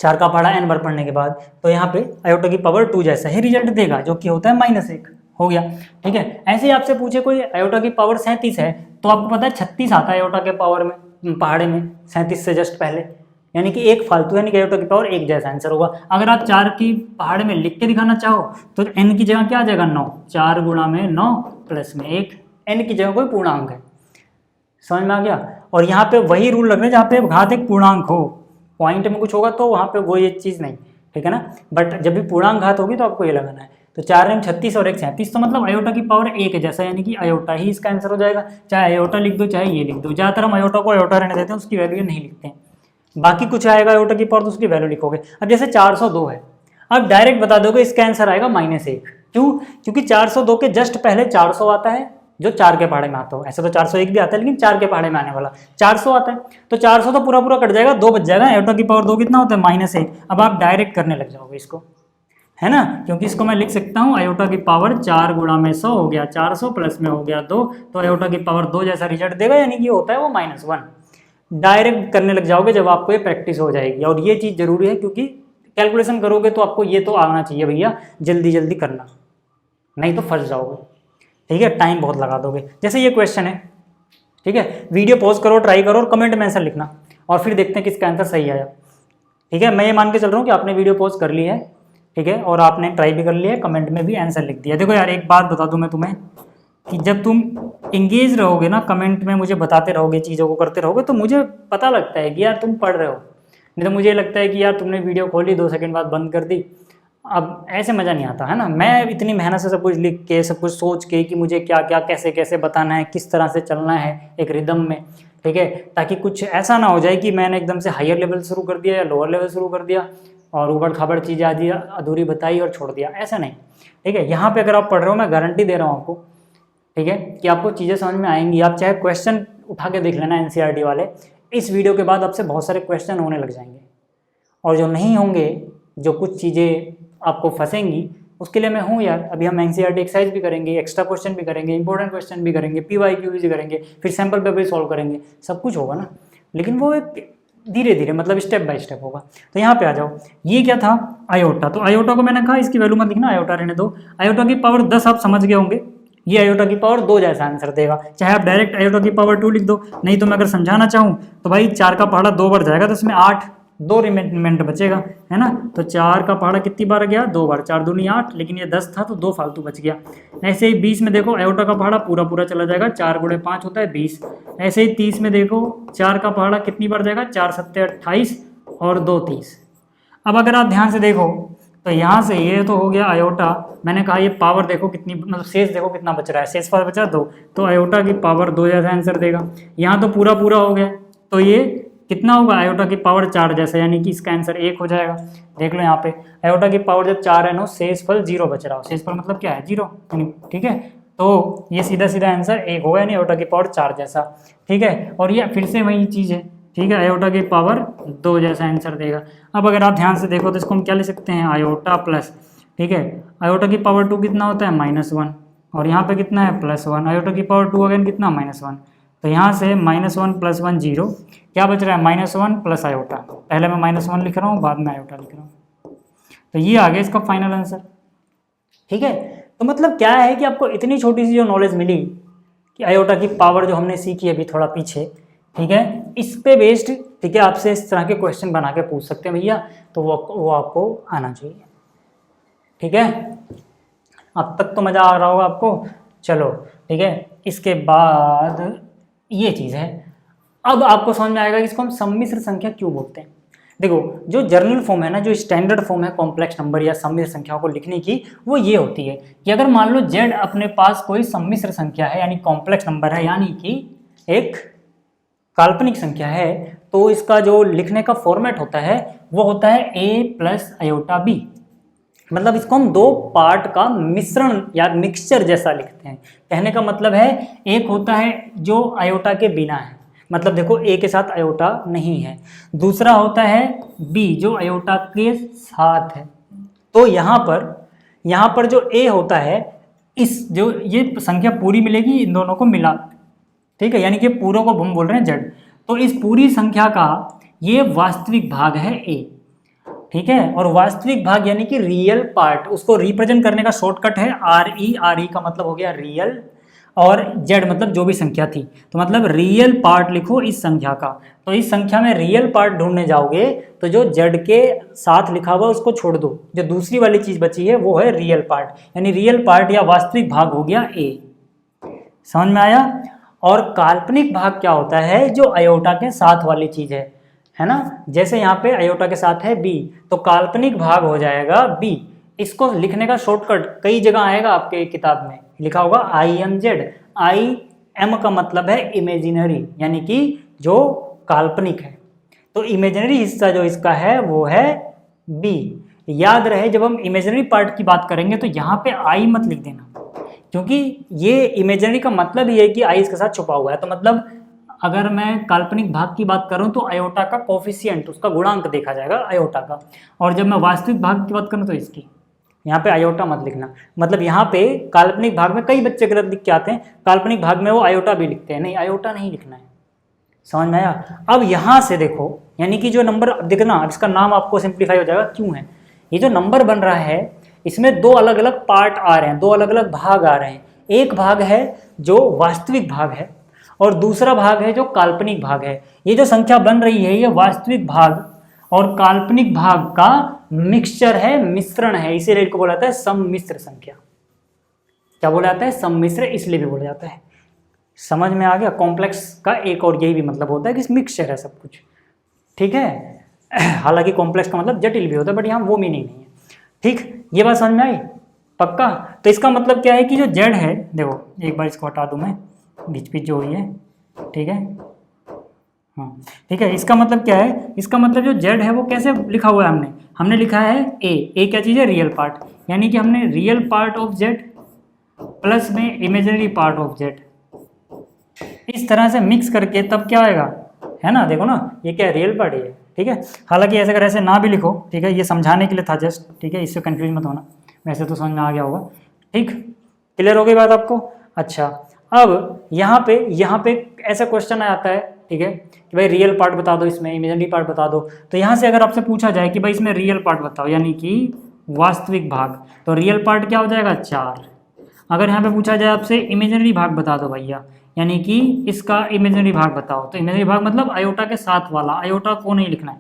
Speaker 1: 4 का पहाड़ा n बार पढ़ने के बाद, तो यहाँ पे आयोटा की पावर 2 जैसा ही रिजल्ट देगा, जो कि होता है -1, हो गया, ठीक है। ऐसे ही आपसे पूछे कोई आयोटा की पावर 37 है, तो आपको पता है 36 आता है आयोटा के पावर में, पहाड़े में 37 से जस्ट पहले, यानी कि 1 फालतू, यानी कि आयोटा की पावर 1 जैसा आंसर होगा। अगर आप 4 की पहाड़े में लिख के दिखाना चाहो तो n की जगह क्या आ जाएगा 9, 4 गुणा में 9 प्लस में 1, n की जगह कोई पूर्णांक है, समझ में आ गया। और यहाँ पे वही रूल लग रहे हैं जहाँ पे घात एक पूर्णांक हो, पॉइंट में कुछ होगा तो वहाँ पे वो ये चीज़ नहीं, ठीक है ना। बट जब भी पूर्णांक घात होगी तो आपको ये लगाना है। तो 4 में 36 और 1 37, तो मतलब आयोटा की पावर 1 जैसा, यानी कि आयोटा ही इसका आंसर हो जाएगा। चाहे आयोटा लिख दो चाहे ये लिख दो, ज़्यादातर हम आयोटा को आयोटा रहने देते हैं, उसकी वैल्यू नहीं लिखते हैं। बाकी कुछ आएगा आयोटा की पावर तो उसकी वैल्यू लिखोगे। अब जैसे 402 है, अब डायरेक्ट बता दोगे इसका आंसर आएगा -1, क्यों, क्योंकि 402 के जस्ट पहले 400 आता है जो 4 के पहाड़े में आता हो। ऐसे तो 401 भी आता है, लेकिन 4 के पहाड़े में आने वाला 400 आता है, तो 400 तो पूरा पूरा कट जाएगा, 2 बच जाएगा। आयोटा की पावर 2 कितना होता है -1। अब आप डायरेक्ट करने लग जाओगे इसको, है ना, क्योंकि इसको मैं लिख सकता हूँ आयोटा की पावर 4 गुणा में 100 हो गया 400 प्लस में हो गया 2, तो आयोटा की पावर 2 जैसा रिजल्ट देगा, यानी कि होता है वो -1। डायरेक्ट करने लग जाओगे जब आपको ये प्रैक्टिस हो जाएगी, और ये चीज़ जरूरी है क्योंकि कैलकुलेशन करोगे तो आपको ये तो आना चाहिए भैया, जल्दी जल्दी करना, नहीं तो फंस जाओगे, ठीक है, टाइम बहुत लगा दोगे। जैसे ये क्वेश्चन है, ठीक है, वीडियो पॉज करो, ट्राई करो और कमेंट में आंसर लिखना, और फिर देखते हैं किसका आंसर सही आया, ठीक है। मैं ये मान के चल रहा हूँ कि आपने वीडियो पॉज कर ली है, ठीक है, और आपने ट्राई भी कर लिया है, कमेंट में भी आंसर लिख दिया। देखो यार एक बात बता दूं मैं तुम्हें, कि जब तुम इंगेज रहोगे ना, कमेंट में मुझे बताते रहोगे, चीज़ों को करते रहोगे, तो मुझे पता लगता है कि यार तुम पढ़ रहे हो। नहीं तो मुझे लगता है कि यार तुमने वीडियो खोली 2 सेकंड बाद बंद कर दी, अब ऐसे मज़ा नहीं आता, है ना। मैं इतनी मेहनत से सब कुछ लिख के, सब कुछ सोच के कि मुझे क्या क्या कैसे कैसे बताना है, किस तरह से चलना है एक रिदम में, ठीक है, ताकि कुछ ऐसा ना हो जाए कि मैंने एकदम से हायर लेवल शुरू कर दिया या लोअर लेवल शुरू कर दिया और ऊबड़ खाबड़ चीज़ें आदि अधूरी बताई और छोड़ दिया, ऐसा नहीं, ठीक है। यहाँ पे अगर आप पढ़ रहे हो, मैं गारंटी दे रहा हूँ आपको, ठीक है, कि आपको चीज़ें समझ में आएंगी। आप चाहे क्वेश्चन उठा के देख लेना एनसीईआरटी वाले, इस वीडियो के बाद आपसे बहुत सारे क्वेश्चन होने लग जाएंगे, और जो नहीं होंगे, जो कुछ चीज़ें आपको फंसेंगी, उसके लिए मैं हूँ यार। अभी हम एनसीईआरटी एक्सरसाइज भी करेंगे, एक्स्ट्रा क्वेश्चन भी करेंगे, इंपॉर्टेंट क्वेश्चन भी करेंगे, पीवाईक्यू भी करेंगे, फिर सैम्पल पेपर भी सॉल्व करेंगे, सब कुछ होगा ना, लेकिन वो एक धीरे धीरे, मतलब स्टेप बाय स्टेप होगा। तो यहाँ पे आ जाओ, ये क्या था आयोटा, तो आयोटा को मैंने कहा इसकी वैल्यू मत लिखना, आयोटा रहने दो। आयोटा की पावर 10 आप समझ गए होंगे, ये आयोटा की पावर 2 जैसा आंसर देगा। चाहे आप डायरेक्ट आयोटा की पावर 2 लिख दो, नहीं तो मैं अगर समझाना चाहूँ तो भाई 4 का पहाड़ा 2 बार जाएगा, तो इसमें 8 2 रिमाइंडर बचेगा, है ना। तो 4 का पहाड़ा कितनी बार गया, 2 बार, 4 दूनी 8, लेकिन ये 10 था तो 2 फालतू बच गया। ऐसे ही 20 में देखो आयोटा का पहाड़ा पूरा पूरा चला जाएगा, 4 गुणे 5 होता है 20। ऐसे ही 30 में देखो 4 का पहाड़ा कितनी बार जाएगा, 4 7 28, और 2 30। अब अगर आप ध्यान से देखो तो यहाँ से ये तो हो गया आयोटा, मैंने कहा ये पावर देखो कितनी, मतलब शेष देखो कितना बच रहा है, शेष पर बचा 2, तो आयोटा की पावर 2 जैसा आंसर देगा। यहाँ तो पूरा पूरा हो गया, तो ये कितना होगा, आयोटा की पावर 4 जैसा, यानी कि इसका आंसर 1 हो जाएगा। देख लो यहाँ पे आयोटा की पावर जब 4 है ना, शेषफल 0 बच रहा हो, शेषफल मतलब क्या है 0, ठीक है, तो ये सीधा सीधा आंसर 1 होगा, यानी आयोटा की पावर 4 जैसा, ठीक है। और ये फिर से वही चीज़ है, ठीक है, आयोटा की पावर 2 जैसा आंसर देगा। अब अगर आप ध्यान से देखो तो इसको हम क्या ले सकते हैं, आयोटा प्लस, ठीक है, आयोटा की पावर 2 कितना होता है, -1, और यहाँ पे कितना है +1, आयोटा की पावर 2 अगेन कितना, -1, तो यहाँ से -1 + 1 0, क्या बच रहा है, -1 प्लस आयोटा, पहले मैं -1 लिख रहा हूँ, बाद में आयोटा लिख रहा हूँ, तो ये आ गया इसका फाइनल आंसर, ठीक है। तो मतलब क्या है कि आपको इतनी छोटी सी जो नॉलेज मिली कि आयोटा की पावर जो हमने सीखी अभी थोड़ा पीछे, ठीक है, इस पे बेस्ड, ठीक है, आपसे इस तरह के क्वेश्चन बना के पूछ सकते हैं भैया, तो वो आपको आना चाहिए, ठीक है। अब तक तो मज़ा आ रहा होगा आपको, चलो ठीक है। इसके बाद ये चीज़ है, अब आपको समझ में आएगा कि इसको हम सम्मिश्र संख्या क्यों बोलते हैं। देखो जो जर्नल फॉर्म है ना, जो स्टैंडर्ड फॉर्म है कॉम्प्लेक्स नंबर या सम्मिश्र संख्याओं को लिखने की, वो ये होती है कि अगर मान लो z अपने पास कोई सम्मिश्र संख्या है, यानी कॉम्प्लेक्स नंबर है, यानी कि एक काल्पनिक संख्या है, तो इसका जो लिखने का फॉर्मेट होता है वो होता है a + आयोटा b, मतलब इसको हम 2 पार्ट का मिश्रण या मिक्सचर जैसा लिखते हैं। कहने का मतलब है एक होता है जो आयोटा के बिना है, मतलब देखो a के साथ आयोटा नहीं है, दूसरा होता है b जो आयोटा के साथ है। तो यहाँ पर जो a होता है, इस जो ये संख्या पूरी मिलेगी इन दोनों को मिला, ठीक है, यानी कि पूरों को हम बोल रहे हैं z, तो इस पूरी संख्या का ये वास्तविक भाग है a, ठीक है। और वास्तविक भाग यानी कि रियल पार्ट, उसको रिप्रेजेंट करने का शॉर्टकट है RE का मतलब हो गया रियल, और z मतलब जो भी संख्या थी, तो मतलब रियल पार्ट लिखो इस संख्या का। तो इस संख्या में रियल पार्ट ढूंढने जाओगे तो जो z के साथ लिखा हुआ उसको छोड़ दो, जो दूसरी वाली चीज बची है वो है रियल पार्ट, यानी रियल पार्ट या वास्तविक भाग हो गया a। समझ में आया। और काल्पनिक भाग क्या होता है, जो आयोटा के साथ वाली चीज है ना, जैसे यहाँ पे आयोटा के साथ है b, तो काल्पनिक भाग हो जाएगा b। इसको लिखने का शॉर्टकट कई जगह आएगा, आपके किताब में लिखा होगा IMZ, IM का मतलब है इमेजिनरी, यानी कि जो काल्पनिक है, तो इमेजिनरी हिस्सा जो इसका है वो है b। याद रहे जब हम इमेजिनरी पार्ट की बात करेंगे तो यहाँ पे I मत लिख देना, क्योंकि ये इमेजिनरी का मतलब ही है कि I इसके साथ छुपा हुआ है। तो मतलब अगर मैं काल्पनिक भाग की बात करूं तो आयोटा का कोफिशिएंट, उसका गुणांक देखा जाएगा आयोटा का, और जब मैं वास्तविक भाग की बात करूं तो इसकी, यहाँ पे आयोटा मत लिखना। मतलब यहाँ पे काल्पनिक भाग में कई बच्चे गलत लिख के आते हैं, काल्पनिक भाग में वो आयोटा भी लिखते हैं, नहीं आयोटा नहीं लिखना है। समझ में आया। अब यहाँ से देखो, यानी कि जो नंबर दिखना, इसका नाम आपको सिंप्लीफाई हो जाएगा क्यों है, ये जो नंबर बन रहा है इसमें 2 अलग अलग पार्ट आ रहे हैं, 2 अलग अलग भाग आ रहे हैं। एक भाग है जो वास्तविक भाग है और दूसरा भाग है जो काल्पनिक भाग है। ये जो संख्या बन रही है ये वास्तविक भाग और काल्पनिक भाग का मिक्सचर है, मिश्रण है, इसीलिए इनको बोला जाता है सम्मिश्र संख्या। क्या बोला जाता है, सम्मिश्र इसलिए भी बोला जाता है। समझ में आ गया। कॉम्प्लेक्स का एक और यही भी मतलब होता है कि मिक्सचर है सब कुछ, ठीक है। हालांकि कॉम्प्लेक्स का मतलब जटिल भी होता है, बट यहाँ वो मीनिंग नहीं है, ठीक। ये बात समझ में आई पक्का। तो इसका मतलब क्या है कि जो z है, देखो एक बार इसको हटा दूं मैं, बीच बीच जो हुई है, ठीक है, हाँ ठीक है। इसका मतलब क्या है, इसका मतलब जो z है वो कैसे लिखा हुआ है, हमने लिखा है a क्या चीज़ है, रियल पार्ट, यानी कि हमने real part of z plus में इमेजिनरी पार्ट ऑफ z, इस तरह से मिक्स करके तब क्या आएगा, है ना। देखो ना ये क्या है, रियल पार्ट है, ठीक है। हालांकि ऐसे अगर ऐसे ना भी लिखो, ठीक है, ये समझाने के लिए था जस्ट, ठीक है, इससे कंफ्यूज मत होना, वैसे तो समझ में आ गया होगा, ठीक। क्लियर हो गई बात आपको। अच्छा, अब यहाँ पे ऐसा क्वेश्चन आता है, ठीक है, कि भाई रियल पार्ट बता दो, इसमें इमेजिनरी पार्ट बता दो। तो यहाँ से अगर आपसे पूछा जाए कि भाई इसमें रियल पार्ट बताओ, यानी कि वास्तविक भाग, तो रियल पार्ट क्या हो जाएगा 4। अगर यहाँ पे पूछा जाए आपसे इमेजिनरी भाग बता दो भैया, यानी कि इसका इमेजिनरी भाग बताओ, तो इमेजिनरी भाग मतलब आयोटा के साथ वाला, आयोटा को नहीं लिखना है,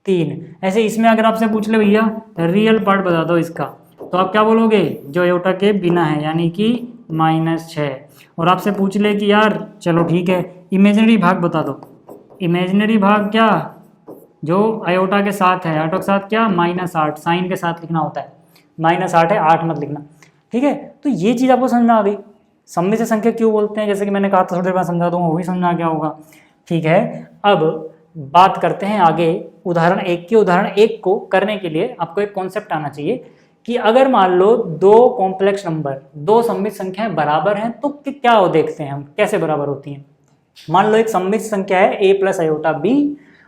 Speaker 1: 3। ऐसे इसमें अगर आपसे पूछ ले भैया रियल पार्ट बता दो इसका, तो आप क्या बोलोगे, जो आयोटा के बिना है, यानी कि -6। और आपसे पूछ ले कि यार चलो ठीक है इमेजिनरी भाग बता दो, इमेजिनरी भाग क्या जो आयोटा के साथ है, आयोटा के साथ क्या -8, साइन के साथ लिखना होता है, -8 है, 8 मत लिखना, ठीक है। तो ये चीज़ आपको समझ में आ गई, सम्मिश्र संख्या क्यों बोलते हैं, जैसे कि मैंने कहा था, थोड़ी देर बाद समझा दूंगा, वो भी समझ में आ गया होगा, ठीक है। अब बात करते हैं आगे उदाहरण 1 की। उदाहरण 1 को करने के लिए आपको एक कॉन्सेप्ट आना चाहिए कि अगर मान लो दो कॉम्प्लेक्स नंबर, दो सम्मिश्र संख्याएं बराबर हैं तो क्या हो, देखते हैं हम कैसे बराबर होती हैं। मान लो एक सम्मिश्र संख्या है a प्लस आयोटा b,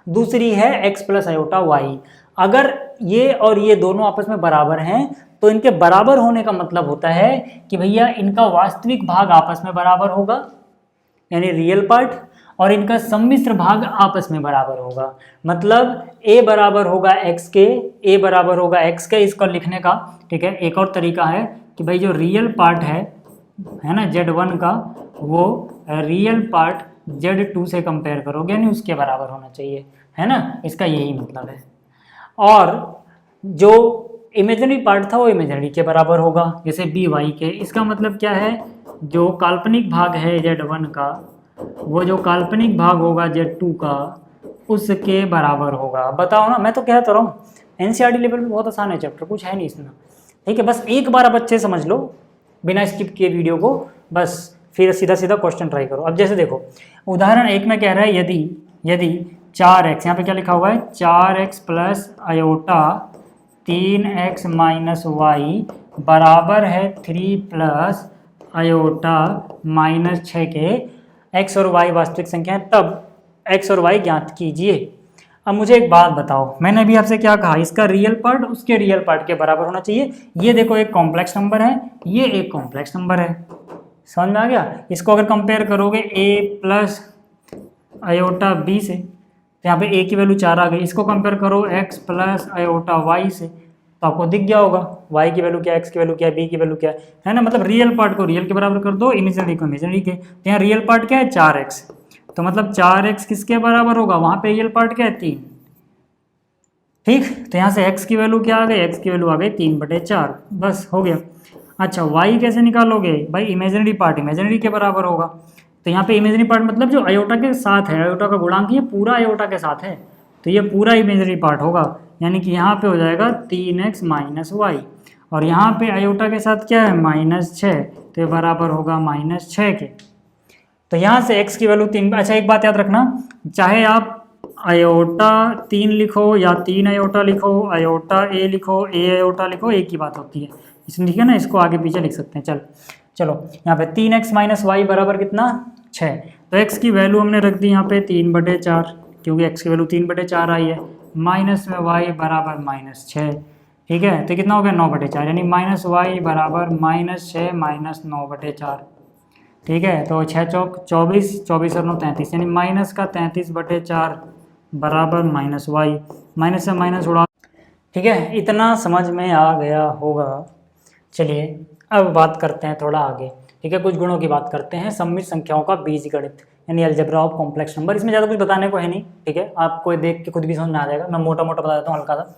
Speaker 1: दूसरी है x प्लस आयोटा y। अगर ये और ये दोनों आपस में बराबर हैं तो इनके बराबर होने का मतलब होता है कि भैया इनका वास्तविक भाग आपस में बराबर होगा, यानी रियल पार्ट, और इनका सम्मिश्र भाग आपस में बराबर होगा। मतलब a बराबर होगा x के, a बराबर होगा x के, इसको लिखने का, ठीक है। एक और तरीका है कि भाई जो रियल पार्ट है ना Z1 का, वो रियल पार्ट Z2 से कंपेयर करोगे, यानी उसके बराबर होना चाहिए, है ना, इसका यही मतलब है। और जो इमेजिनरी पार्ट था वो इमेजिनरी के बराबर होगा, जैसे बी वाई के। इसका मतलब क्या है, जो काल्पनिक भाग है Z1 का, वो जो काल्पनिक भाग होगा Z2 का, उसके बराबर होगा। बताओ ना, मैं तो कहता रहा हूँ NCERT लेवल पे बहुत आसान है चैप्टर, कुछ है नहीं इसमें, ठीक है। बस एक बार आप अच्छे समझ लो बिना स्किप किए वीडियो को, बस फिर सीधा सीधा क्वेश्चन ट्राई करो। अब जैसे देखो उदाहरण 1 में कह रहा है यदि 4x, यहाँ पे क्या लिखा हुआ है, 4x plus iota 3x minus Y बराबर है 3 प्लस आयोटा माइनस 6 के, x और y वास्तविक संख्या है, तब x और y ज्ञात कीजिए। अब मुझे एक बात बताओ, मैंने अभी आपसे क्या कहा, इसका रियल पार्ट उसके रियल पार्ट के बराबर होना चाहिए। ये देखो एक कॉम्प्लेक्स नंबर है, ये एक कॉम्प्लेक्स नंबर है, समझ में आ गया। इसको अगर कंपेयर करोगे a प्लस आयोटा b से, तो यहाँ पे a की वैल्यू 4 आ गई। इसको कंपेयर करो x प्लस आयोटा y से, तो आपको दिख गया होगा y की वैल्यू क्या है, x की वैल्यू क्या है, b की वैल्यू क्या है ना। मतलब रियल पार्ट को रियल के बराबर कर दो, इमेजिनरी को इमेजिनरी के। तो यहाँ रियल पार्ट क्या है 4x, तो मतलब 4x किसके बराबर होगा, वहाँ पे रियल पार्ट क्या है 3, ठीक। तो यहाँ से x की वैल्यू क्या आ गई, x की वैल्यू आ गई 3/4, बस हो गया। अच्छा y कैसे निकालोगे, भाई इमेजिनरी पार्ट इमेजिनरी के बराबर होगा। तो यहाँ पे इमेजिनरी पार्ट मतलब जो आयोटा के साथ है, आयोटा का गुणांक ये पूरा आयोटा के साथ है, तो ये पूरा इमेजिनरी पार्ट होगा, यानी कि यहाँ पे हो जाएगा 3x माइनस वाई, और यहाँ पे आयोटा के साथ क्या है -6, तो ये बराबर होगा -6 के। तो यहाँ से x की वैल्यू 3। अच्छा एक बात याद रखना, चाहे आप आयोटा 3 लिखो या 3 आयोटा लिखो, आयोटा a लिखो, a आयोटा लिखो, एक ही बात होती है, इसमें ठीक है ना, इसको आगे पीछे लिख सकते हैं। चलो यहाँ पे 3x माइनस वाई बराबर कितना 6, तो x की वैल्यू हमने रख दी यहाँ पे 3/4, क्योंकि x की वैल्यू 3/4 आई है, माइनस में y बराबर -6, ठीक है। तो कितना हो गया 9/4, यानी -y बराबर -6 माइनस 9/4, ठीक है। तो 6 चौक 24, 24 और 9 33, यानी माइनस का 33/4 बराबर -y, माइनस से माइनस उड़ा, ठीक है। इतना समझ में आ गया होगा। चलिए अब बात करते हैं थोड़ा आगे, ठीक है। कुछ गुणों की बात करते हैं, सम्मिश्र संख्याओं का बीजगणित यानी अलजेब्रा ऑफ कॉम्प्लेक्स नंबर। इसमें ज़्यादा कुछ बताने को है नहीं, ठीक है, आपको देख के खुद भी समझ में आ जाएगा। मैं मोटा मोटा बता देता हूँ, हल्का सा,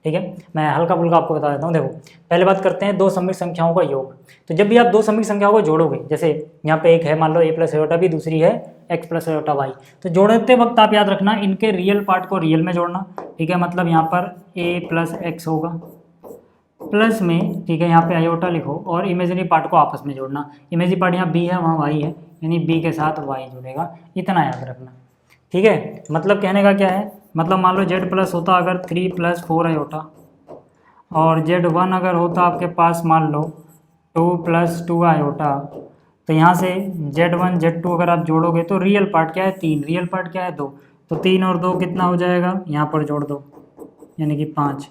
Speaker 1: ठीक है, मैं हल्का फुल्का आपको बता देता हूँ। देखो पहले बात करते हैं दो सम्मिश्र संख्याओं का योग। तो जब भी आप दो सम्मिश्र संख्याओं को जोड़ोगे, जैसे यहाँ पे एक है मान लो a प्लस आयोटा b, दूसरी है x प्लस आयोटा y, तो जोड़ते वक्त आप याद रखना इनके रियल पार्ट को रियल में जोड़ना, ठीक है। मतलब यहाँ पर a प्लस एक्स होगा प्लस में, ठीक है, यहाँ पे आयोटा लिखो, और इमेजिनरी पार्ट को आपस में जोड़ना। इमेजिनरी पार्ट यहाँ b है, वहाँ y है, यानी b के साथ y जुड़ेगा, इतना याद रखना, ठीक है। मतलब कहने का क्या है, मतलब मान लो z प्लस होता अगर 3 + 4 आयोटा, और z1 अगर होता आपके पास मान लो 2 + 2 आयोटा, तो यहाँ से z1 z2 अगर आप जोड़ोगे तो रियल पार्ट क्या है 3, रियल पार्ट क्या है 2, तो 3 और 2 कितना हो जाएगा, यहाँ पर जोड़ दो, यानी कि 5,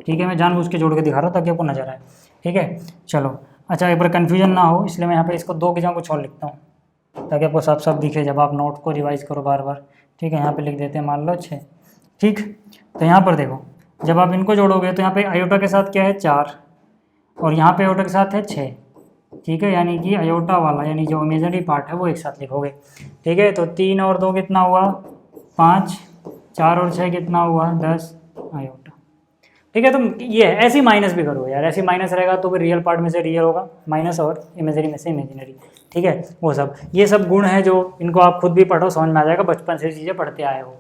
Speaker 1: ठीक है। मैं जानबूझ के जोड़ के दिखा रहा हूँ ताकि आपको नजर आए, ठीक है। चलो अच्छा, एक बार कन्फ्यूजन ना हो, इसलिए मैं यहाँ पे इसको 2 की जगह कुछ और लिखता हूँ ताकि आपको साफ साफ दिखे जब आप नोट को रिवाइज करो बार बार, ठीक है। यहाँ पे लिख देते हैं मान लो 6, ठीक। तो यहाँ पर देखो जब आप इनको जोड़ोगे तो यहाँ पे आयोटा के साथ क्या है 4, और यहाँ पे आयोटा के साथ है 6, ठीक है, यानी कि आयोटा वाला यानी जो इमेजिनरी पार्ट है वो एक साथ लिखोगे, ठीक है। तो 3 और 2 कितना हुआ 5, 4 और 6 कितना हुआ 10 आयोटा, ठीक है। तो ये है, ऐसी माइनस भी करो यार, ऐसी माइनस रहेगा तो फिर रियल पार्ट में से रियल होगा, माइनस और इमेजिनरी में से इमेजिनरी, ठीक है। वो सब ये सब गुण हैं जो इनको आप खुद भी पढ़ो, समझ में आ जाएगा, बचपन से चीज़ें पढ़ते आए हो,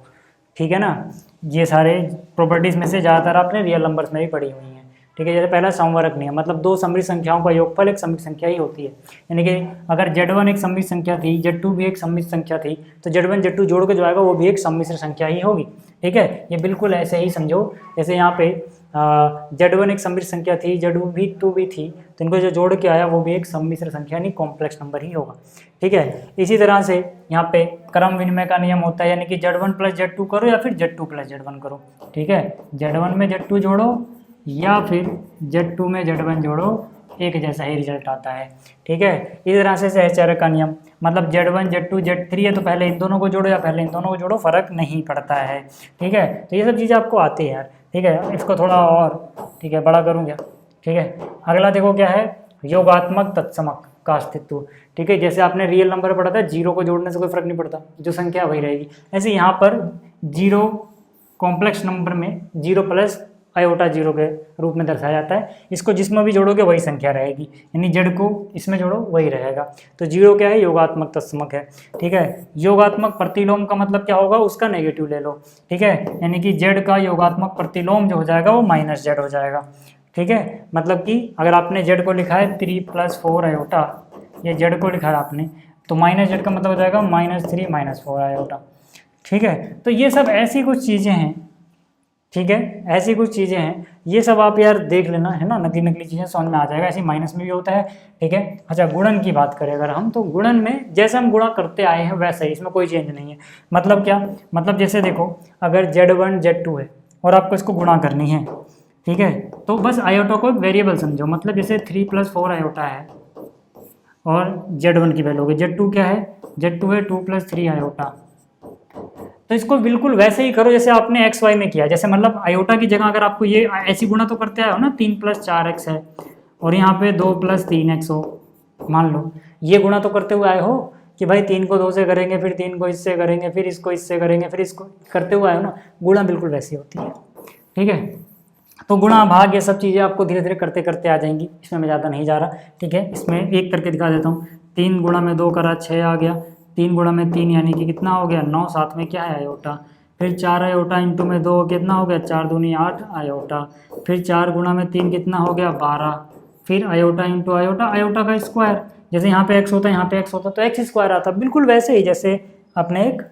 Speaker 1: ठीक है ना। ये सारे प्रॉपर्टीज़ में से ज़्यादातर आपने रियल नंबर्स में भी पढ़ी हुई हैं, ठीक है। जैसे पहला समवर्ग नियम, मतलब दो सममित संख्याओं का योगफल एक सममित संख्या ही होती है। यानी कि अगर Z1 एक सममित संख्या थी, Z2 भी एक सममित संख्या थी, तो Z1 Z2 जोड़ के जो आएगा वो भी एक सम्मिश्र संख्या ही होगी, ठीक है। ये बिल्कुल ऐसे ही समझो, जैसे यहाँ पे Z1 एक सम्मिश्र संख्या थी, Z2 भी थी, तो इनको जो जोड़ के आया वो भी एक सम्मिश्र संख्या यानी कॉम्प्लेक्स नंबर ही होगा, ठीक है। इसी तरह से यहाँ पे क्रम विनिमय का नियम होता है, यानी कि Z1 + Z2 करो या फिर Z2 + Z1 करो, ठीक है। Z1 में Z2 जोड़ो या फिर Z2 में Z1 जोड़ो, एक जैसा ही रिजल्ट आता है, ठीक है। इसी तरह से सहचर्य का नियम, मतलब Z1 Z2 Z3 है तो पहले इन दोनों को जोड़ो या पहले इन दोनों को जोड़ो, फर्क नहीं पड़ता है, ठीक है। तो ये सब चीज़ें आपको आती है यार, ठीक है। इसको थोड़ा और, ठीक है, बड़ा करूँ क्या, ठीक है। अगला देखो क्या है, योगात्मक तत्समक का अस्तित्व, ठीक है। जैसे आपने रियल नंबर पढ़ा था, जीरो को जोड़ने से कोई फर्क नहीं पड़ता, जो संख्या वही रहेगी। ऐसे यहाँ पर जीरो कॉम्प्लेक्स नंबर में 0 + आयोटा 0 के रूप में दर्शाया जाता है। इसको जिसमें भी जोड़ोगे वही संख्या रहेगी, यानी Z को इसमें जोड़ो वही रहेगा। तो 0 क्या है, योगात्मक तत्समक है, ठीक है। योगात्मक प्रतिलोम का मतलब क्या होगा, उसका नेगेटिव ले लो, ठीक है। यानी कि Z का योगात्मक प्रतिलोम जो हो जाएगा वो -Z हो जाएगा, ठीक है। मतलब कि अगर आपने Z को लिखा है 3 + 4 आयोटा, ये Z को लिखा है आपने, तो -Z का मतलब हो जाएगा -3 - 4 आयोटा, ठीक है। तो ये सब ऐसी कुछ चीज़ें हैं, ठीक है, ऐसी कुछ चीज़ें हैं, ये सब आप यार देख लेना, है ना। नकली चीज़ें समझ में आ जाएगा, ऐसी माइनस में भी होता है, ठीक है। अच्छा, गुणन की बात करें अगर हम, तो गुणन में जैसे हम गुणा करते आए हैं वैसे ही, इसमें कोई चेंज नहीं है। मतलब क्या, मतलब जैसे देखो, अगर Z1 Z2 है और आपको इसको गुणा करनी है, ठीक है, तो बस आयोटा को एक वेरिएबल समझो। मतलब जैसे 3 + 4 आयोटा है और Z1 की वैल्यू होगी, Z2 क्या है, Z2 है 2 + 3 आयोटा। तो इसको बिल्कुल वैसे ही करो जैसे आपने एक्स वाई में किया। जैसे मतलब आयोटा की जगह अगर आपको ये ऐसी गुणा तो करते आए हो ना, 3 + 4x है और यहाँ पे 2 + 3x हो, मान लो ये गुणा तो करते हुए आए हो कि भाई 3 को 2 से करेंगे, फिर 3 को इससे करेंगे, फिर इसको इससे करेंगे, फिर इसको करते हुए आए हो ना। गुणा बिल्कुल वैसी होती है, ठीक है। तो गुणा भाग ये सब चीज़ें आपको धीरे धीरे करते करते आ जाएंगी, इसमें मैं ज़्यादा नहीं जा रहा, ठीक है। इसमें एक करके दिखा देता हूँ। 3 × 2 करा 6 आ गया, 3 × 3 यानी कि कितना हो गया 9, साथ में क्या है आयोटा, फिर 4 आयोटा इंटू में 2 कितना हो गया 4 दूनी 8 आयोटा, फिर 4 × 3 कितना हो गया 12, फिर आयोटा इंटू आयोटा, आयोटा का स्क्वायर, जैसे यहाँ पे x होता है यहाँ पे x होता तो x स्क्वायर आता, बिल्कुल वैसे ही जैसे अपने एक,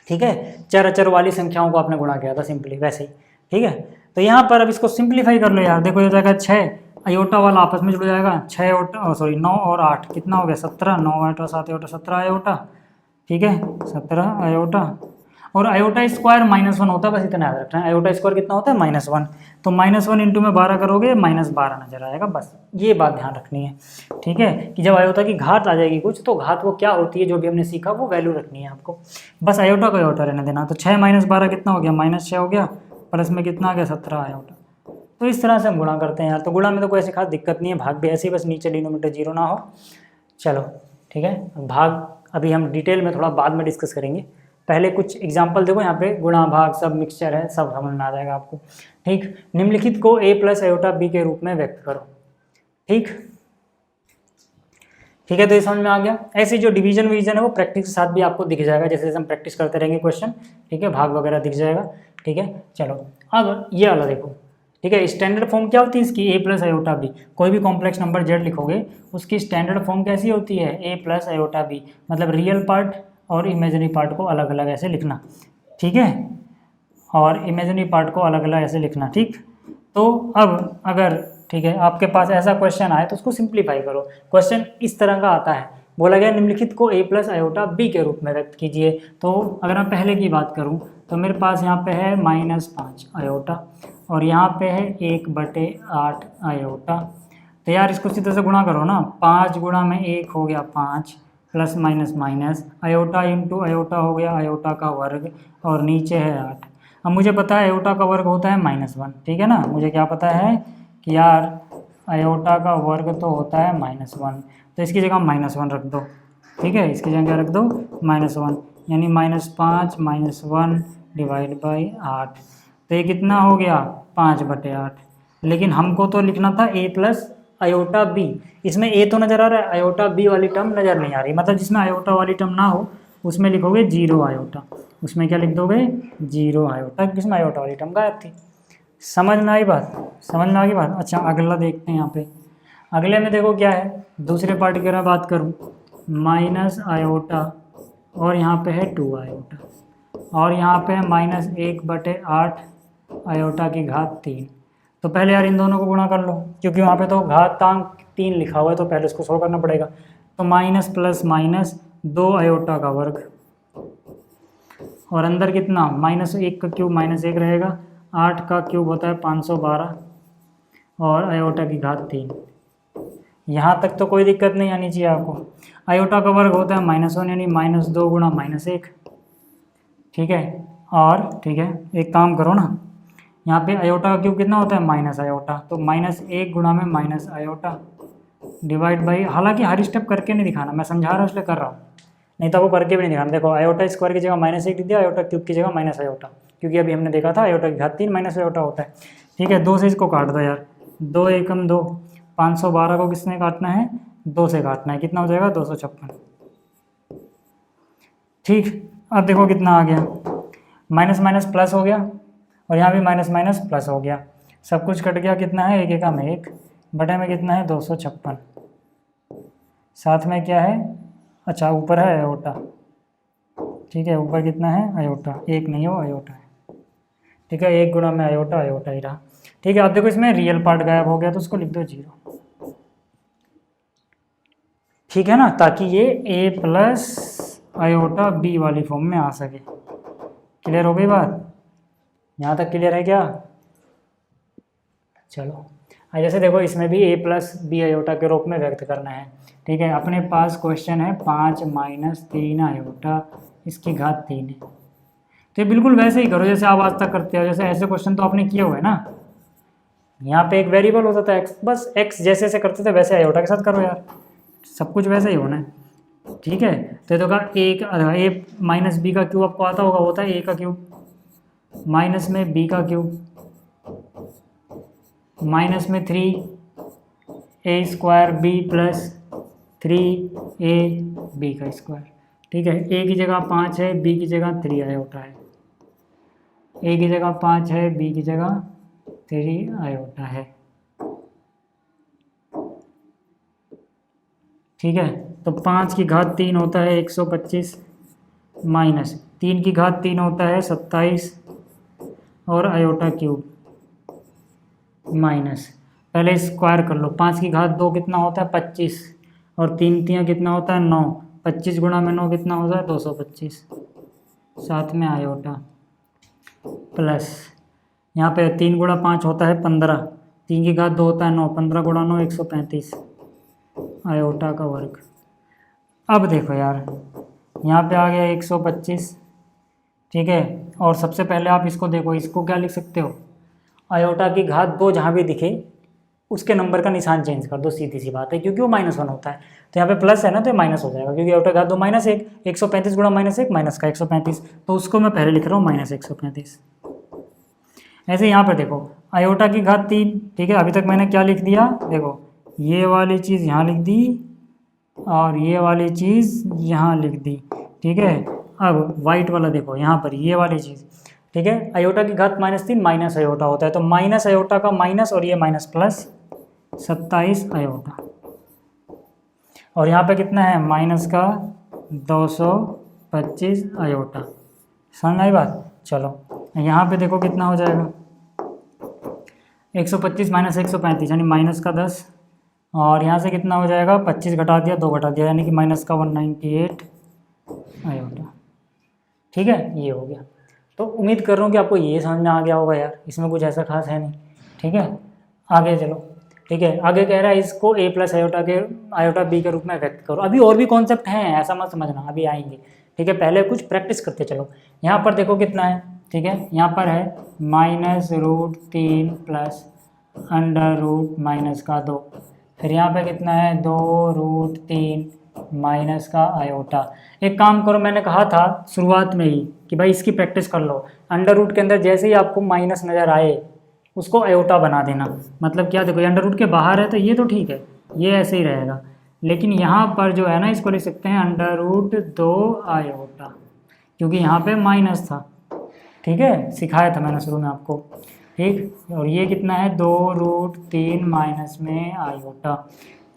Speaker 1: ठीक है, चर अचर वाली संख्याओं को आपने गुणा किया था सिंपली वैसे ही, ठीक है। तो यहाँ पर अब इसको सिंप्लीफाई कर लो यार, देखो ये हो जाएगा 6 आयोटा वाला आपस में जुड़ जाएगा, 6 आयोटा सॉरी 9 और 8 कितना हो गया 17, 9 आयोटा 7 आयोटा 17 आयोटा, ठीक है 17 आयोटा। और आयोटा स्क्वायर -1 होता है, बस इतना याद रखना है। आयोटा स्क्वायर कितना होता है -1, तो -1 इंटू में 12 करोगे -12 नजर आएगा, बस ये बात ध्यान रखनी है, ठीक है। कि जब आयोटा की घात आ जाएगी कुछ, तो घात वो क्या होती है जो भी हमने सीखा वो वैल्यू रखनी है आपको, बस आयोटा को आयोटा रहने देना। तो 6 - 12 कितना हो गया -6 हो गया, प्लस में कितना आ गया 17 आयोटा। तो इस तरह से हम गुणा करते हैं यार। तो गुणा में तो कोई ऐसी खास दिक्कत नहीं है, भाग भी ऐसे ही, बस नीचे डिनोमिनेटर 0 ना हो। चलो ठीक है, भाग अभी हम डिटेल में थोड़ा बाद में डिस्कस करेंगे, पहले कुछ एग्जाम्पल देखो। यहाँ पे गुणा भाग सब मिक्सचर है, सब समझ में आ जाएगा आपको, ठीक। निम्नलिखित को a + आयोटा b के रूप में व्यक्त करो, ठीक, ठीक है। तो ये समझ में आ गया। ऐसे जो डिवीजन विवीजन है वो प्रैक्टिस के साथ भी आपको दिख जाएगा, जैसे जैसे हम प्रैक्टिस करते रहेंगे क्वेश्चन, ठीक है, भाग वगैरह दिख जाएगा, ठीक है। चलो अब ये वाला देखो, ठीक है। स्टैंडर्ड फॉर्म क्या होती है इसकी, a + आयोटा b। कोई भी कॉम्प्लेक्स नंबर z लिखोगे उसकी स्टैंडर्ड फॉर्म कैसी होती है, a + आयोटा b, मतलब रियल पार्ट और इमेजिनरी पार्ट को अलग अलग ऐसे लिखना, ठीक है, और इमेजिनरी पार्ट को अलग अलग ऐसे लिखना, ठीक। तो अब अगर, ठीक है, आपके पास ऐसा क्वेश्चन आए तो उसको सिंप्लीफाई करो। क्वेश्चन इस तरह का आता है, बोला गया निम्नलिखित को a + आयोटा b के रूप में व्यक्त कीजिए। तो अगर मैं पहले की बात करूं तो मेरे पास यहाँ पे है -5 आयोटा और यहाँ पे है 1/8 आयोटा। तो यार इसको सीधे से गुणा करो ना, 5 × 1 हो गया 5, plus minus minus, iota into iota हो गया आयोटा का वर्ग और नीचे है 8। अब मुझे पता है आयोटा का वर्ग होता है -1, ठीक है ना। मुझे क्या पता है कि यार आयोटा का वर्ग तो होता है -1, तो इसकी जगह -1 रख दो, ठीक है, इसकी जगह रख दो -1, यानी -5 -1 / 8। तो ये कितना हो गया 5/8। लेकिन हमको तो लिखना था a + आयोटा b, इसमें a तो नज़र आ रहा है, आयोटा b वाली टर्म नज़र नहीं आ रही। मतलब जिसमें आयोटा वाली टर्म ना हो उसमें लिखोगे 0 आयोटा। उसमें क्या लिख दोगे? 0 आयोटा। किसमें? आयोटा वाली टर्म गायब थी। समझ में आई बात? समझ में आ गई बात? अच्छा अगला देखते हैं यहाँ पे। अगले में देखो क्या है, दूसरे पार्ट की अगर बात करूँ, माइनस आयोटा और यहाँ पे है 2 आयोटा और यहाँ पे है -1/8 आयोटा की घात 3। तो पहले यार इन दोनों को गुणा कर लो, क्योंकि वहाँ पे तो घातांक 3 लिखा हुआ है तो पहले इसको सोल्व करना पड़ेगा। तो माइनस प्लस माइनस 2 आयोटा का वर्ग और अंदर कितना, -1 का क्यूब -1 रहेगा, 8 का क्यूब होता है 512 और आयोटा की घात 3। यहाँ तक तो कोई दिक्कत नहीं आनी चाहिए आपको। आयोटा का वर्ग होता है -1 यानी -2 गुणा -1, ठीक है। और ठीक है, एक काम करो ना, यहाँ पे आयोटा का क्यूब कितना होता है, माइनस आयोटा, तो -1 गुणा में माइनस आयोटा डिवाइड बाई, हालांकि हर स्टेप करके नहीं दिखाना, मैं समझा रहा हूँ इसलिए कर रहा हूँ, नहीं तो वो करके भी नहीं दिखाना। देखो आयोटा स्क्वायर की जगह -1 लिख दिया, आयोटा क्यूब की जगह माइनस आयोटा, क्योंकि अभी हमने देखा था आयोटा की घात 3 माइनस आयोटा होता है, ठीक है। 2 से इसको काट दो यार, 2 एकम 2, 512 को किसने काटना है, 2 से काटना है, कितना हो जाएगा 256, ठीक। अब देखो कितना आ गया, माइनस माइनस प्लस हो गया और यहाँ भी माइनस माइनस प्लस हो गया, सब कुछ कट गया, कितना है 1 एकम 1 बटे में कितना है 256, साथ में क्या है, अच्छा ऊपर है आयोटा, ठीक है, ऊपर कितना है आयोटा, 1 नहीं है वो आयोटा है, ठीक है, 1 गुणा में आयोटा, आयोटा ही रहा, ठीक है। अब देखो इसमें रियल पार्ट गायब हो गया तो उसको लिख दो 0, ठीक है ना, ताकि ये a प्लस आयोटा b वाली फॉर्म में आ सके। क्लियर हो गई बात? यहाँ तक क्लियर है क्या? चलो जैसे देखो इसमें भी a प्लस बी आयोटा के रूप में व्यक्त करना है, ठीक है। अपने पास क्वेश्चन है 5 माइनस 3 आयोटा इसकी घात 3 है, तो ये बिल्कुल वैसे ही करो जैसे आप आज तक करते हो, जैसे ऐसे क्वेश्चन तो आपने किए हुए है ना। यहाँ पे एक वेरिएबल होता था x, बस x जैसे जैसे करते थे वैसे आयोटा के साथ करो यार, सब कुछ वैसे ही होना है, ठीक है। तो ये तो कहा a माइनस बी का क्यूब आपको आता होगा, होता है a का क्यूब माइनस में b का क्यूब माइनस में 3a square b plus 3ab का स्क्वायर, ठीक है। a की जगह 5 है, b की जगह 3 आयोटा है, a की जगह 5 है, b की जगह 3 आयोटा है, ठीक है। तो 5 की घात 3 होता है 125 माइनस 3 की घात 3 होता है 27 और आयोटा क्यूब माइनस, पहले स्क्वायर कर लो, 5 की घात 2 कितना होता है 25 और 3 तियाँ कितना होता है 9, 25 गुणा में 9 कितना होता है 225, साथ में आयोटा प्लस यहाँ पे 3 गुणा 5 होता है 15, 3 की घात 2 होता है 9, 15 गुणा 9 135 आयोटा का वर्ग। अब देखो यार यहाँ पे आ गया 125, ठीक है। और सबसे पहले आप इसको देखो, इसको क्या लिख सकते हो, आयोटा की घात 2 जहाँ भी दिखे उसके नंबर का निशान चेंज कर दो, सीधी सी बात है, क्योंकि वो -1 होता है, तो यहाँ पे प्लस है ना तो ये माइनस हो जाएगा, क्योंकि आयोटा घात 2 -1, 135 गुणा -1 माइनस का 135, तो उसको मैं पहले लिख रहा हूँ -135। ऐसे यहाँ पर देखो आयोटा की घात 3, ठीक है, अभी तक मैंने क्या लिख दिया, देखो ये वाली चीज़ यहाँ लिख दी और ये वाली चीज़ यहाँ लिख दी, ठीक है। अब वाइट वाला देखो यहाँ पर ये वाली चीज़, ठीक है, आयोटा की घात -3 माइनस आयोटा होता है, तो माइनस आयोटा का माइनस और ये माइनस प्लस 27 आयोटा, और यहाँ पे कितना है माइनस का 225 आयोटा, समझ आई बात? चलो यहाँ पे देखो कितना हो जाएगा, 125 माइनस 135 यानी माइनस का 10, और यहाँ से कितना हो जाएगा 25 घटा दिया 2 घटा दिया यानी कि माइनस का 198 आयोटा, ठीक है, ये हो गया। तो उम्मीद कर रहा हूँ कि आपको ये समझ में आ गया होगा यार, इसमें कुछ ऐसा खास है नहीं, ठीक है। आगे चलो, ठीक है, आगे कह रहा है इसको a प्लस आयोटा के आयोटा b के रूप में व्यक्त करो। अभी और भी कॉन्सेप्ट हैं, ऐसा मत समझना, अभी आएंगे, ठीक है, पहले कुछ प्रैक्टिस करते चलो। यहाँ पर देखो कितना है, ठीक है, यहाँ पर है -√3 प्लस √-2, फिर यहाँ पे कितना है 2√3 माइनस का आयोटा। एक काम करो, मैंने कहा था शुरुआत में ही कि भाई इसकी प्रैक्टिस कर लो, अंडर रूट के अंदर जैसे ही आपको माइनस नज़र आए उसको आयोटा बना देना। मतलब क्या, देखो अंडर रूट के बाहर है तो ये तो ठीक है, ये ऐसे ही रहेगा, लेकिन यहाँ पर जो है ना, इसको लिख सकते हैं √2 आयोटा, क्योंकि यहाँ पे माइनस था। ठीक है, सिखाया था मैंने शुरू में आपको। ठीक, और ये कितना है 2√3 माइनस में आयोटा।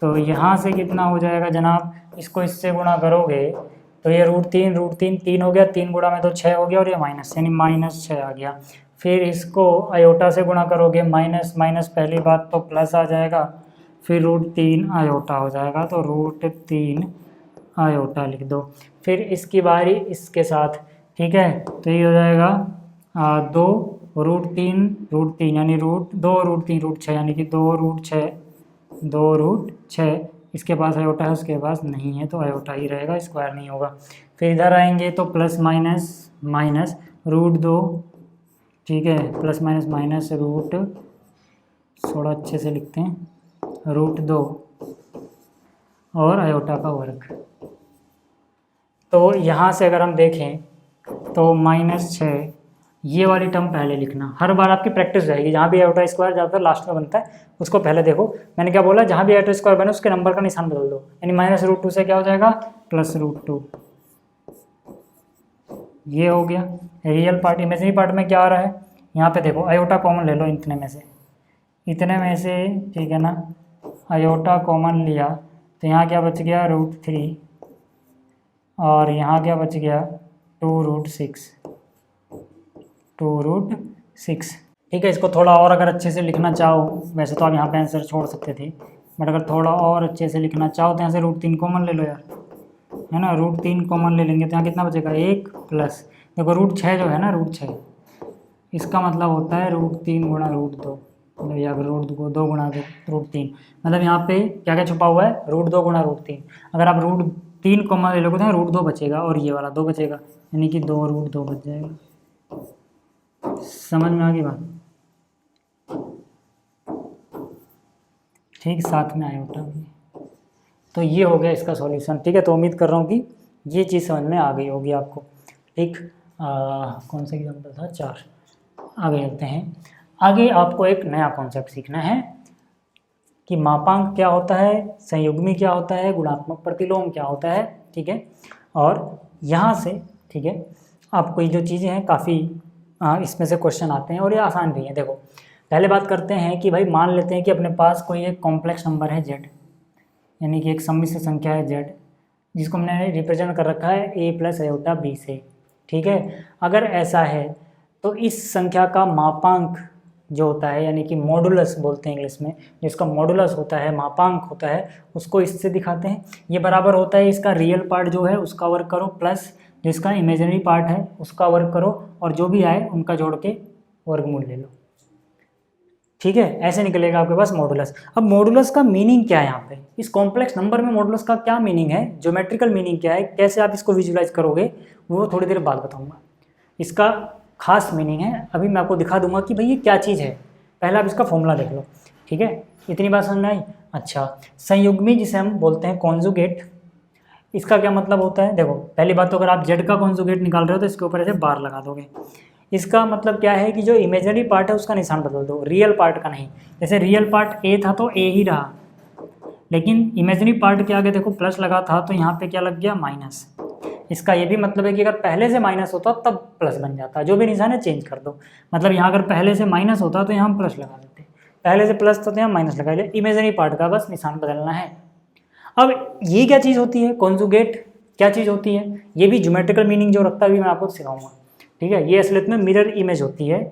Speaker 1: तो यहाँ से कितना हो जाएगा जनाब, इसको इससे गुणा करोगे तो ये √3 3 हो गया, 3 गुणा में तो 6 हो गया, और ये माइनस यानी -6 आ गया। फिर इसको आयोटा से गुणा करोगे, माइनस माइनस पहली बात तो प्लस आ जाएगा, फिर √3 आयोटा हो जाएगा, तो √3 आयोटा लिख दो। फिर इसकी बारी इसके साथ, ठीक है, तो ये हो जाएगा 2√3 यानी √2 √3 √6 यानी कि 2√6 इसके पास आयोटा है, उसके पास नहीं है, तो आयोटा ही रहेगा, स्क्वायर नहीं होगा। फिर इधर आएंगे तो प्लस माइनस माइनस √2, ठीक है, प्लस माइनस माइनस रूट, थोड़ा अच्छे से लिखते हैं, √2 और आयोटा का वर्ग। तो यहाँ से अगर हम देखें तो -6, ये वाली टर्म पहले लिखना, हर बार आपकी प्रैक्टिस रहेगी। जहाँ भी आयोटा स्क्वायर ज़्यादातर लास्ट में बनता है, उसको पहले देखो। मैंने क्या बोला, जहाँ भी आयोटा स्क्वायर बने उसके नंबर का निशान बदल दो, यानी -√2 से क्या हो जाएगा +√2। ये हो गया रियल पार्ट। इमेजिनरी पार्ट में क्या आ रहा है, यहाँ पे देखो आयोटा कॉमन ले लो इतने में से, ठीक है ना, आयोटा कॉमन लिया तो यहाँ क्या बच गया √3, और यहाँ क्या बच गया 2√6। ठीक है, इसको थोड़ा और अगर अच्छे से लिखना चाहो, वैसे तो आप यहाँ पे आंसर छोड़ सकते थे, बट अगर थोड़ा और अच्छे से लिखना चाहो तो यहाँ से √3 कॉमन ले लो यार, है ना, √3 कॉमन ले लेंगे तो यहाँ कितना बचेगा 1 प्लस, देखो √6 जो है ना, √6 इसका मतलब होता है √3 गुणा √2, मतलब या √2 गुणा √3, मतलब यहाँ पे क्या क्या छुपा हुआ है, √2 गुणा √3। अगर आप √3 कॉमन ले लोगे तो √2 बचेगा, और ये वाला 2 बचेगा, यानी कि 2√2 बच जाएगा। समझ में आ गई बात? ठीक, साथ में आयोटा भी। तो ये हो गया इसका सॉल्यूशन। ठीक है, तो उम्मीद कर रहा हूँ कि ये चीज़ समझ में आ गई होगी आपको। ठीक, कौन सा एग्जाम्पल था, 4। आगे चलते हैं। आगे आपको एक नया कॉन्सेप्ट सीखना है कि मापांक क्या होता है, संयुग्मी क्या होता है, गुणात्मक प्रतिलोम क्या होता है। ठीक है, और यहाँ से, ठीक है, आपको ये जो चीज़ें हैं काफ़ी इसमें से क्वेश्चन आते हैं, और ये आसान भी है। देखो, पहले बात करते हैं कि भाई मान लेते हैं कि अपने पास कोई एक कॉम्प्लेक्स नंबर है z, यानी कि एक सम्मिश्र संख्या है z, जिसको हमने रिप्रेजेंट कर रखा है a + आयोटा b से। ठीक है, अगर ऐसा है तो इस संख्या का मापांक जो होता है, यानी कि मॉडुलस बोलते हैं इंग्लिश में, जिसका मॉडुलस होता है, मापांक होता है, उसको इससे दिखाते हैं। ये बराबर होता है इसका रियल पार्ट जो है उसका वर्ग करो, प्लस जिसका इमेजिनरी पार्ट है उसका वर्ग करो, और जो भी आए उनका जोड़ के वर्गमूल ले लो। ठीक है, ऐसे निकलेगा आपके पास मॉडुलस। अब मॉडुलस का मीनिंग क्या है यहाँ पे, इस कॉम्प्लेक्स नंबर में मॉडुलस का क्या मीनिंग है, ज्योमेट्रिकल मीनिंग क्या है, कैसे आप इसको विजुलाइज करोगे, वो थोड़ी देर बाद बताऊंगा। इसका खास मीनिंग है, अभी मैं आपको दिखा दूंगा कि भाई ये क्या चीज़ है। पहले आप इसका फॉर्मूला देख लो। ठीक है, इतनी बात समझ में आई। अच्छा, संयुग्मी जिसे हम बोलते हैं कॉन्जुगेट, इसका क्या मतलब होता है। देखो, पहली बात तो अगर आप जेड का कॉन्जुगेट निकाल रहे हो तो इसके ऊपर ऐसे बार लगा दोगे। इसका मतलब क्या है कि जो इमेजिनरी पार्ट है उसका निशान बदल दो, रियल पार्ट का नहीं। जैसे रियल पार्ट ए था तो ए ही रहा, लेकिन इमेजिनरी पार्ट के आगे देखो प्लस लगा था तो यहाँ पे क्या लग गया माइनस। इसका ये भी मतलब है कि अगर पहले से माइनस होता तब प्लस बन जाता, जो भी निशान है चेंज कर दो। मतलब यहाँ अगर पहले से माइनस होता तो यहाँ हम प्लस लगा देते, पहले से प्लस तो यहाँ माइनस लगा लिया। इमेजिनरी पार्ट का बस निशान बदलना है। अब ये क्या चीज़ होती है, कॉन्जुगेट क्या चीज़ होती है, ये भी ज्योमेट्रिकल मीनिंग जो रखता है भी मैं आपको सिखाऊंगा। ठीक है, ये असलियत में मिरर इमेज होती है।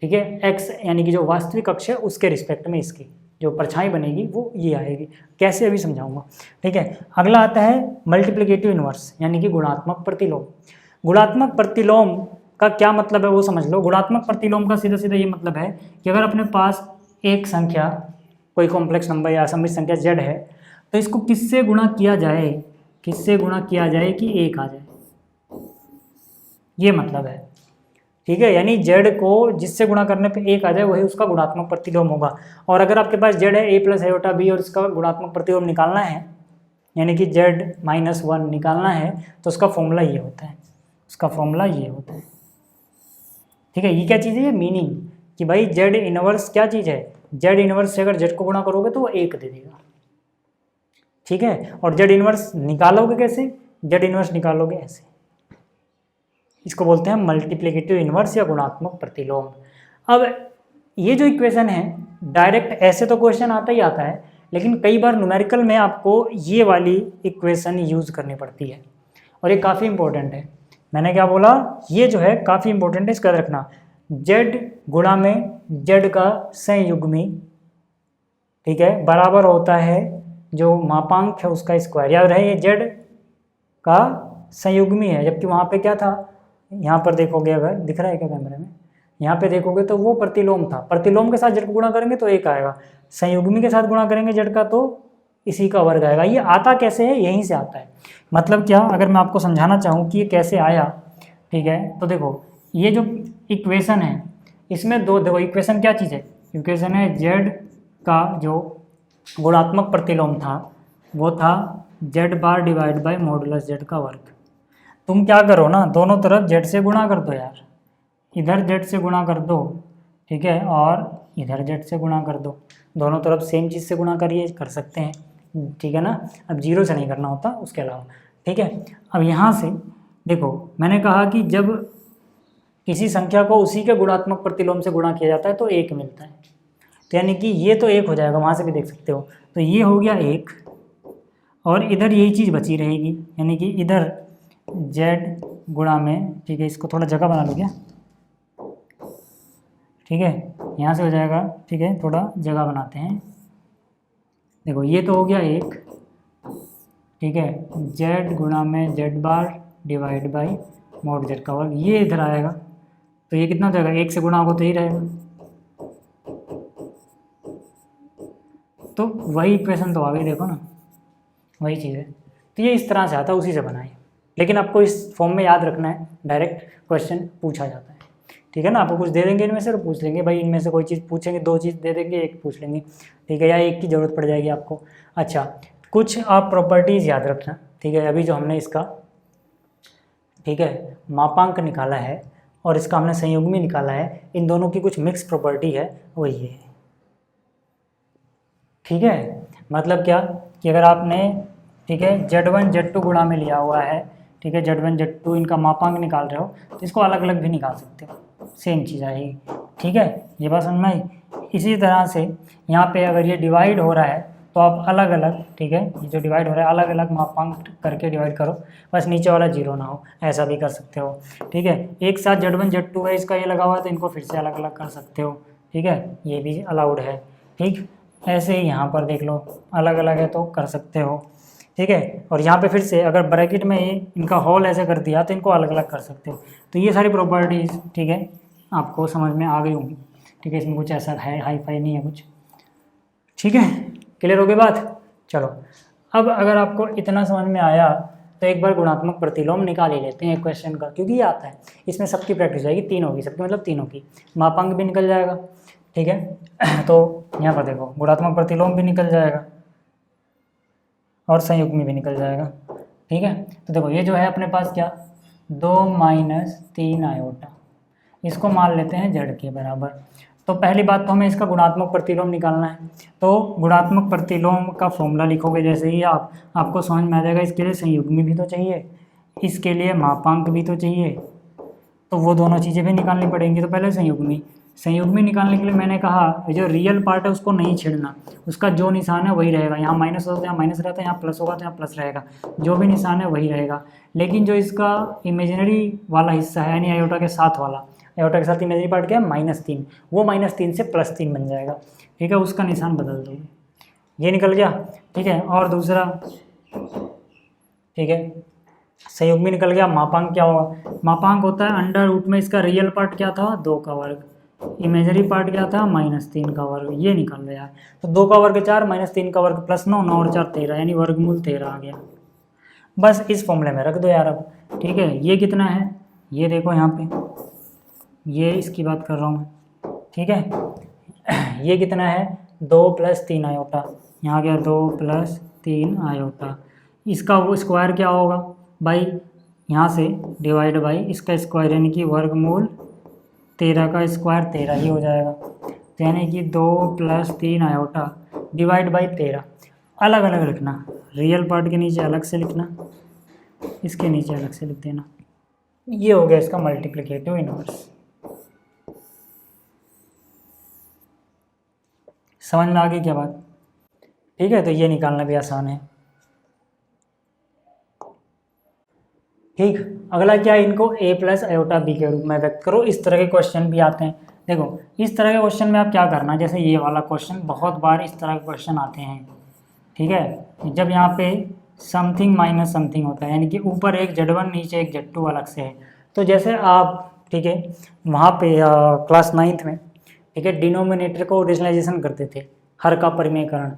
Speaker 1: ठीक है, एक्स यानी कि जो वास्तविक अक्ष है उसके रिस्पेक्ट में इसकी जो परछाई बनेगी वो ये आएगी, कैसे अभी समझाऊंगा। ठीक है, अगला आता है मल्टीप्लिकेटिव इनवर्स, यानी कि गुणात्मक प्रतिलोम। गुणात्मक प्रतिलोम का क्या मतलब है वो समझ लो। गुणात्मक प्रतिलोम का सीधा सीधा ये मतलब है कि अगर अपने पास एक संख्या, कोई कॉम्प्लेक्स नंबर या सम्मिश्र संख्या z है, तो इसको किससे गुणा किया जाए, किससे गुणा किया जाए कि 1 आ जाए, ये मतलब है। ठीक है, यानी z को जिससे गुणा करने पे 1 आ जाए वही उसका गुणात्मक प्रतिलोम होगा। और अगर आपके पास z है a + आयोटा b और इसका गुणात्मक प्रतिलोम निकालना है, यानी कि z - 1 निकालना है, तो उसका फॉर्मूला ये होता है, उसका फॉर्मूला ये होता है। ठीक है, ये क्या चीज़ है, ये मीनिंग कि भाई z इनवर्स क्या चीज़ है, z इनवर्स से अगर z को गुणा करोगे तो वो 1 दे देगा। ठीक है। और जेड इनवर्स निकालोगे कैसे? जेड इनवर्स निकालोगे ऐसे, इसको बोलते हैं मल्टीप्लिकेटिव इनवर्स या गुणात्मक प्रतिलोम। अब ये जो इक्वेशन है डायरेक्ट ऐसे तो क्वेश्चन आता ही आता है, लेकिन कई बार न्यूमेरिकल में आपको ये वाली इक्वेशन यूज़ करनी पड़ती है और ये काफ़ी इंपॉर्टेंट है। मैंने क्या बोला, ये जो है काफ़ी इंपॉर्टेंट है, इसका याद रखना। जेड गुणा में जेड का संयुग्मी, ठीक है, बराबर होता है जो मापांक है उसका स्क्वायर। याद रहे ये जेड का संयुग्मी है, जबकि वहाँ पे क्या था, यहाँ पर देखोगे, अगर दिख रहा है क्या कैमरे में, यहाँ पे देखोगे तो वो प्रतिलोम था। प्रतिलोम के साथ जेड को गुणा करेंगे तो एक आएगा, संयुग्मी के साथ गुणा करेंगे जेड का तो इसी का वर्ग आएगा। ये आता कैसे है? यहीं से आता है। मतलब क्या, अगर मैं आपको समझाना चाहूँ कि ये कैसे आया, ठीक है, तो देखो ये जो इक्वेशन है इसमें दो, देखो इक्वेशन क्या चीज़ है, इक्वेशन है जेड का जो गुणात्मक प्रतिलोम था वो था Z bar divide by modulus Z का वर्ग। तुम क्या करो ना, दोनों तरफ जेड से गुणा कर दो यार, इधर जेड से गुणा कर दो, ठीक है, और इधर जेड से गुणा कर दो, दोनों तरफ सेम चीज़ से गुणा करिए, कर सकते हैं, ठीक है ना। अब जीरो से नहीं करना होता उसके अलावा, ठीक है। अब यहाँ से देखो मैंने कहा कि जब किसी संख्या को उसी के गुणात्मक प्रतिलोम से गुणा किया जाता है तो एक मिलता है, तो यानी कि ये तो एक हो जाएगा, वहाँ से भी देख सकते हो, तो ये हो गया एक, और इधर यही चीज़ बची रहेगी, यानी कि इधर जेड गुणा में, ठीक है, इसको थोड़ा जगह बना लो क्या, ठीक है, यहाँ से हो जाएगा, ठीक है, थोड़ा जगह बनाते हैं। देखो ये तो हो गया एक, ठीक है, जेड गुणा में Z bar divide by mod Z का वर्ग, ये इधर आएगा, तो ये कितना हो जाएगा, एक से गुणा होगा तो ही रहेगा, तो वही इक्वेशन तो आ गई, देखो ना वही चीज़ है। तो ये इस तरह से आता है, उसी से बनाए, लेकिन आपको इस फॉर्म में याद रखना है, डायरेक्ट क्वेश्चन पूछा जाता है, ठीक है ना। आपको कुछ दे देंगे इनमें से और पूछ लेंगे, भाई इनमें से कोई चीज़ पूछेंगे, दो चीज़ दे देंगे, एक पूछ लेंगे, ठीक है, या एक की ज़रूरत पड़ जाएगी आपको। अच्छा, कुछ आप प्रॉपर्टीज़ याद रखना, ठीक है। अभी जो हमने इसका, ठीक है, मापांक निकाला है और इसका हमने संयुग्मी निकाला है, इन दोनों की कुछ मिक्स प्रॉपर्टी है, वो ये है, ठीक है। मतलब क्या कि अगर आपने, ठीक है, Z1 Z2 गुणा में लिया हुआ है, ठीक है, Z1 Z2 इनका मापांक निकाल रहे हो तो इसको अलग अलग भी निकाल सकते हो, सेम चीज़ आएगी, ठीक है, ये बात समझ में आई। इसी तरह से यहाँ पे अगर ये डिवाइड हो रहा है तो आप अलग अलग, ठीक है, ये जो डिवाइड हो रहा है अलग अलग मापांक करके डिवाइड करो, बस नीचे वाला जीरो ना हो, ऐसा भी कर सकते हो, ठीक है। एक साथ Z1 Z2 है, इसका ये लगा हुआ है तो इनको फिर से अलग अलग कर सकते हो, ठीक है, ये भी अलाउड है, ठीक। ऐसे ही यहाँ पर देख लो, अलग अलग है तो कर सकते हो, ठीक है। और यहाँ पे फिर से अगर ब्रैकेट में ये इनका होल ऐसे कर दिया तो इनको अलग अलग कर सकते हो। तो ये सारी प्रॉपर्टीज़, ठीक है, आपको समझ में आ गई होंगी, ठीक है, इसमें कुछ ऐसा है हाई फाई नहीं है कुछ, ठीक है, क्लियर हो गई बात। चलो अब अगर आपको इतना समझ में आया तो एक बार गुणात्मक प्रतिलोम निकाल ही लेते हैं क्वेश्चन का, क्योंकि ये आता है, इसमें सबकी प्रैक्टिस जाएगी, तीन होगी सबकी, मतलब तीनों की, मापांक भी निकल जाएगा, ठीक है। तो यहाँ पर देखो गुणात्मक प्रतिलोम भी निकल जाएगा और संयुग्मी भी निकल जाएगा, ठीक है। तो देखो ये जो है अपने पास क्या, 2 - 3 आयोटा, इसको मान लेते हैं जेड के बराबर। तो पहली बात तो हमें इसका गुणात्मक प्रतिलोम निकालना है, तो गुणात्मक प्रतिलोम का फॉर्मूला लिखोगे जैसे ही आपको समझ में आ जाएगा। इसके लिए संयुग्मी भी तो चाहिए, इसके लिए मापांक भी तो चाहिए, तो वो दोनों चीज़ें भी निकालनी पड़ेंगी। तो पहले संयुग्मी निकालने के लिए मैंने कहा जो रियल पार्ट है उसको नहीं छेड़ना, उसका जो निशान है वही रहेगा, यहाँ माइनस होता है यहाँ माइनस रहता है, यहाँ प्लस होगा तो यहाँ प्लस रहेगा, जो भी निशान है वही रहेगा। लेकिन जो इसका इमेजिनरी वाला हिस्सा है यानी आयोटा के साथ वाला, आयोटा के साथ इमेजिनरी पार्ट क्या है -3, वो -3 से +3 बन जाएगा, ठीक है, उसका निशान बदल दोगे, ये निकल गया, ठीक है। और दूसरा, ठीक है, संयुग्मी निकल गया। मापांक क्या होगा, मापांक होता है अंडर रूट में इसका रियल पार्ट क्या था 2 का वर्ग, इमेजरी पार्ट क्या था -3 का वर्ग, ये निकाल लिया है। तो 2 का वर्ग 4, -3 का वर्ग +9, 9 और 4 13, यानी वर्गमूल 13 आ गया। बस इस फॉर्मूले में रख दो यार अब, ठीक है। ये कितना है, ये देखो यहाँ पे, ये इसकी बात कर रहा हूँ मैं, ठीक है। ये कितना है 2 + 3 आयोटा, यहाँ गया 2 + 3 आयोटा, इसका वो स्क्वायर क्या होगा भाई, यहाँ से डिवाइड बाई इसका स्क्वायर यानी कि वर्गमूल 13 का स्क्वायर 13 ही हो जाएगा, यानी कि 2 + 3 आयोटा डिवाइड बाई 13, अलग अलग रखना, रियल पार्ट के नीचे अलग से लिखना, इसके नीचे अलग से लिख देना। ये हो गया इसका मल्टीप्लिकेटिव इनवर्स। समझ में आ गई क्या बात? ठीक है, तो ये निकालना भी आसान है। ठीक, अगला क्या है, इनको a प्लस आयोटा बी के रूप में व्यक्त करो। इस तरह के क्वेश्चन भी आते हैं। देखो इस तरह के क्वेश्चन में आप क्या करना, जैसे ये वाला क्वेश्चन, बहुत बार इस तरह के क्वेश्चन आते हैं। ठीक है, जब यहाँ पे समथिंग माइनस समथिंग होता है, यानी कि ऊपर एक Z1 नीचे एक Z2 अलग से है, तो जैसे आप, ठीक है, वहाँ पे क्लास 9th में, ठीक है, डिनोमिनेटर को ओरिजिनलाइजेशन करते थे, हर का परिमेयकरण,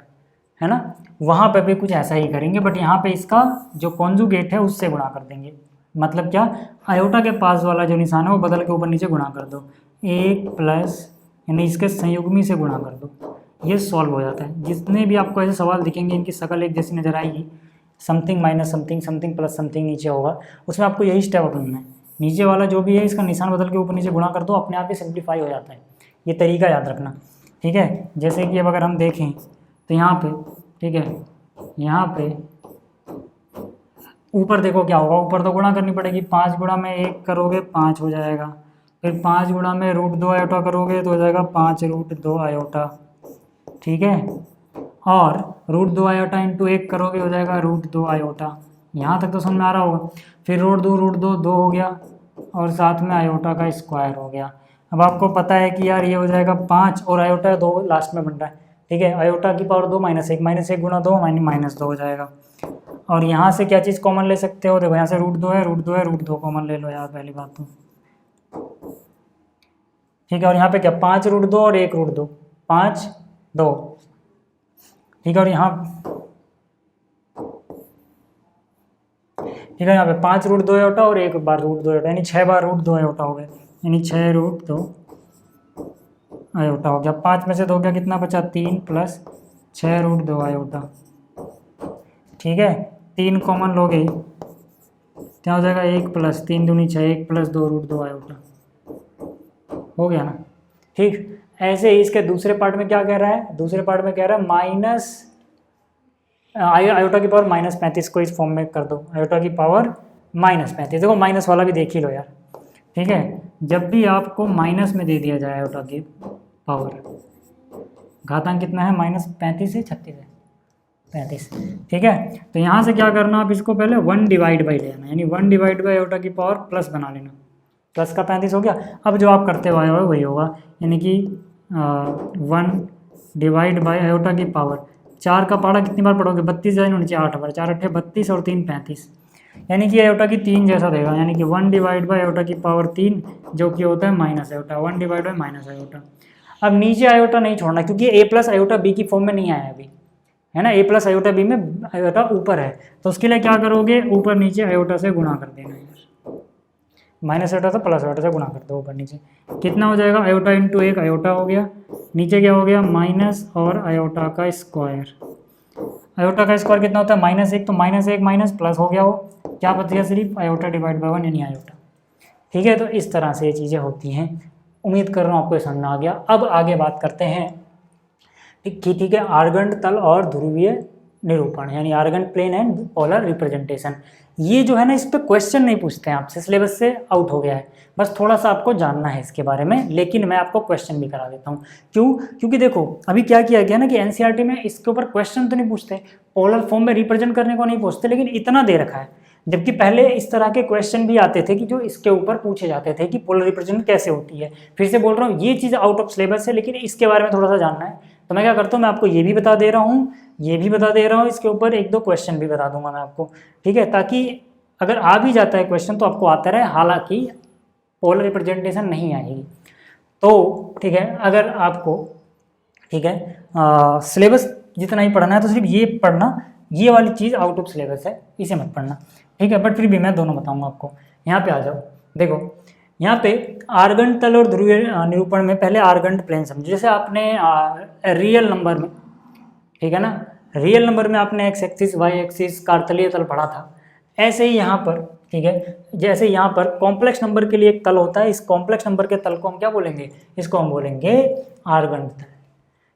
Speaker 1: है ना, वहाँ पे भी कुछ ऐसा ही करेंगे, बट यहाँ पे इसका जो कॉन्जुगेट है उससे गुणा कर देंगे। मतलब क्या, आयोटा के पास वाला जो निशान है वो बदल के ऊपर नीचे गुणा कर दो, 1 प्लस यानी इसके संयुग्मी से गुणा कर दो, ये सॉल्व हो जाता है। जितने भी आपको ऐसे सवाल दिखेंगे इनकी शकल एक जैसी नजर आएगी, something minus something, something plus something नीचे होगा, उसमें आपको यही स्टेप अपनाना है। नीचे वाला जो भी है इसका निशान बदल के ऊपर नीचे गुणा कर दो, अपने आप ही सिंप्लीफाई हो जाता है। ये तरीका याद रखना, ठीक है। जैसे कि अब अगर हम देखें तो यहाँ पे, ठीक है, यहाँ पे ऊपर देखो क्या होगा, ऊपर तो गुणा करनी पड़ेगी, 5 गुणा में 1 करोगे 5 हो जाएगा, फिर 5 गुणा में √2 आयोटा करोगे तो हो जाएगा 5√2 आयोटा, ठीक है, और √2 आयोटा इंटू 1 करोगे हो जाएगा √2 आयोटा। यहाँ तक तो समझ में आ रहा होगा। फिर √2 2 हो गया और साथ में आयोटा का स्क्वायर हो गया। अब आपको पता है कि यार ये हो जाएगा 5 और आयोटा 2 लास्ट में बन रहा है, ठीक है, आयोटा की पावर 2 -1 -1 गुणा 2 -2 हो जाएगा। और यहाँ से क्या चीज़ कॉमन ले सकते हो, देखो यहाँ से √2 है, √2 कॉमन ले लो यार, पहली बात तो, ठीक है। और यहाँ पे क्या, 5 √2 और 1 √2, 5 2, ठीक है। और यहाँ, ठीक है, यहाँ पे 5 √2 आयोटा और 1 बार √2 आयोटा, यानी 6 बार √2 आयोटा हो गया, यानी 6 √2 आयोटा हो गया। 5 में से 2 क्या, कितना बचा, 3 प्लस 6 √2 आयोटा, ठीक है। 3 कॉमन लोगे क्या हो जाएगा, 1 प्लस 3 दूनी 6, 1 प्लस 2 √2 आयोटा, हो गया ना। ठीक, ऐसे ही इसके दूसरे पार्ट में क्या कह रहा है, दूसरे पार्ट में कह रहा है माइनस आयोटा की पावर -35 को इस फॉर्म में कर दो, आयोटा की पावर -35। देखो माइनस वाला भी देख ही लो यार, ठीक है। जब भी आपको माइनस में दे दिया जाए आयोटा की पावर, घातांक कितना है, -35 से 36 है, 35, ठीक है। तो यहाँ से क्या करना, आप इसको पहले 1 डिवाइड बाई लेना, यानी 1 डिवाइड बाई आयोटा की पावर प्लस बना लेना, प्लस का 35 हो गया। अब जो आप करते हुए आए हो वही होगा, यानी कि 1 डिवाइड बाई आयोटा की पावर, 4 का पहाड़ा कितनी बार पढ़ोगे, 32 जाए नीचे 8 बार, 4 8 32 और 3 35, यानी कि आयोटा की 3 जैसा देगा, यानी कि 1 डिवाइड बाई आयोटा की पावर 3 जो कि होता है minus iota, 1 divide by minus iota. अब नीचे आयोटा नहीं छोड़ना, क्योंकि a प्लस आयोटा बी की फॉर्म में नहीं आया अभी, है ना, a प्लस आयोटा बी में आयोटा ऊपर है, तो उसके लिए क्या करोगे, ऊपर नीचे आयोटा से गुणा कर देना यार, माइनस आयोटा से प्लस आयोटा से गुणा कर दो ऊपर नीचे, कितना हो जाएगा, आयोटा इंटू 1 आयोटा हो गया, नीचे क्या हो गया, माइनस और आयोटा का स्क्वायर। आयोटा का स्क्वायर कितना होता है, -1, तो -1 माइनस प्लस हो गया, वो क्या बच गया, सिर्फ आयोटा डिवाइड बाई 1 यानी आयोटा, ठीक है। तो इस तरह से ये चीज़ें होती हैं। उम्मीद कर रहा हूँ आपको समझ में आ गया। अब आगे बात करते हैं, ठीक है, आर्गन तल और ध्रुवीय निरूपण, यानी Argand plane and polar representation. ये जो है ना, इस पे क्वेश्चन नहीं पूछते हैं आपसे, सिलेबस से आउट हो गया है, बस थोड़ा सा आपको जानना है इसके बारे में, लेकिन मैं आपको क्वेश्चन भी करा देता हूँ। क्यों, क्योंकि देखो अभी क्या किया गया ना कि एनसीईआरटी में इसके ऊपर क्वेश्चन तो नहीं पूछते, पोलर फॉर्म में रिप्रेजेंट करने को नहीं पूछते, लेकिन इतना दे रखा है, जबकि पहले इस तरह के क्वेश्चन भी आते थे कि जो इसके ऊपर पूछे जाते थे कि पोलर रिप्रेजेंट कैसे होती है। फिर से बोल रहा हूँ, ये चीज़ आउट ऑफ सिलेबस है, लेकिन इसके बारे में थोड़ा सा जानना है, तो मैं क्या करता हूँ, मैं आपको ये भी बता दे रहा हूँ, ये भी बता दे रहा हूँ, इसके ऊपर 1-2 क्वेश्चन भी बता दूंगा मैं आपको, ठीक है, ताकि अगर आ भी जाता है क्वेश्चन तो आपको आता रहे, हालांकि पोलर रिप्रेजेंटेशन नहीं आएगी। तो ठीक है, अगर आपको, ठीक है, सिलेबस जितना ही पढ़ना है तो सिर्फ ये पढ़ना, ये वाली चीज़ आउट ऑफ सिलेबस है, इसे मत पढ़ना, ठीक है, बट फिर भी मैं दोनों बताऊंगा आपको। यहाँ पे आ जाओ, देखो यहाँ पे आर्गन तल और ध्रुवीय निरूपण में पहले आर्गन प्लेन समझो। जैसे आपने रियल नंबर में, ठीक है ना, रियल नंबर में आपने एक्स एक्सिस वाई एक्सिस कार्तलीय तल पढ़ा था, ऐसे ही यहाँ पर, ठीक है, जैसे यहाँ पर कॉम्प्लेक्स नंबर के लिए एक तल होता है, इस कॉम्प्लेक्स नंबर के तल को हम क्या बोलेंगे, इसको हम बोलेंगे आर्गन तल,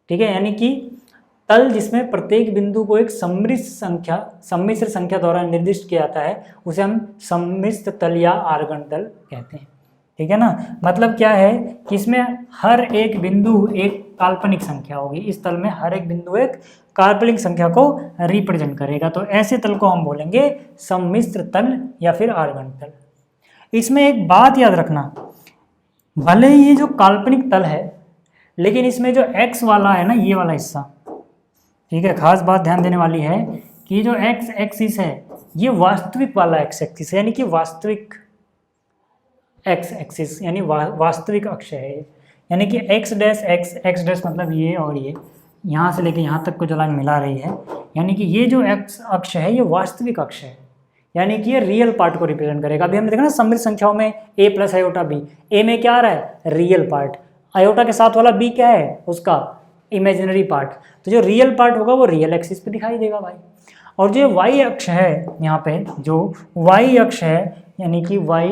Speaker 1: ठीक है। यानी कि तल जिसमें प्रत्येक बिंदु को एक सम्मिश्र संख्या द्वारा निर्दिष्ट किया जाता है उसे हम सम्मिश्र तल या आर्गन तल कहते हैं। ठीक है ना, मतलब क्या है कि इसमें हर एक बिंदु एक काल्पनिक संख्या होगी, इस तल में हर एक बिंदु एक काल्पनिक संख्या को रिप्रेजेंट करेगा, तो ऐसे तल को हम बोलेंगे सम्मिश्र तल या फिर आर्गन तल। इसमें एक बात याद रखना, भले ही ये जो काल्पनिक तल है लेकिन इसमें जो x वाला है ना, ये वाला हिस्सा, ठीक है, खास बात ध्यान देने वाली है कि जो x एक्सिस है ये वास्तविक वाला x एक्सिस है, यानी कि वास्तविक x एक्सिस यानी वास्तविक अक्ष है, यानी कि x डैश मतलब ये और ये यहाँ से लेके यहाँ तक को जो लाइन मिला रही है, यानी कि ये जो x अक्ष है ये वास्तविक अक्ष है, यानी कि ये रियल पार्ट को रिप्रेजेंट करेगा। अभी हमने देखा ना सम्मिश्र संख्याओं में a plus iota b, a में क्या आ रहा है, रियल पार्ट, आयोटा के साथ वाला b क्या है, उसका इमेजिनरी पार्ट, तो जो रियल पार्ट होगा वो रियल एक्सिस पे दिखाई देगा भाई। और जो y अक्ष है यहाँ पे, जो y अक्ष है यानी कि y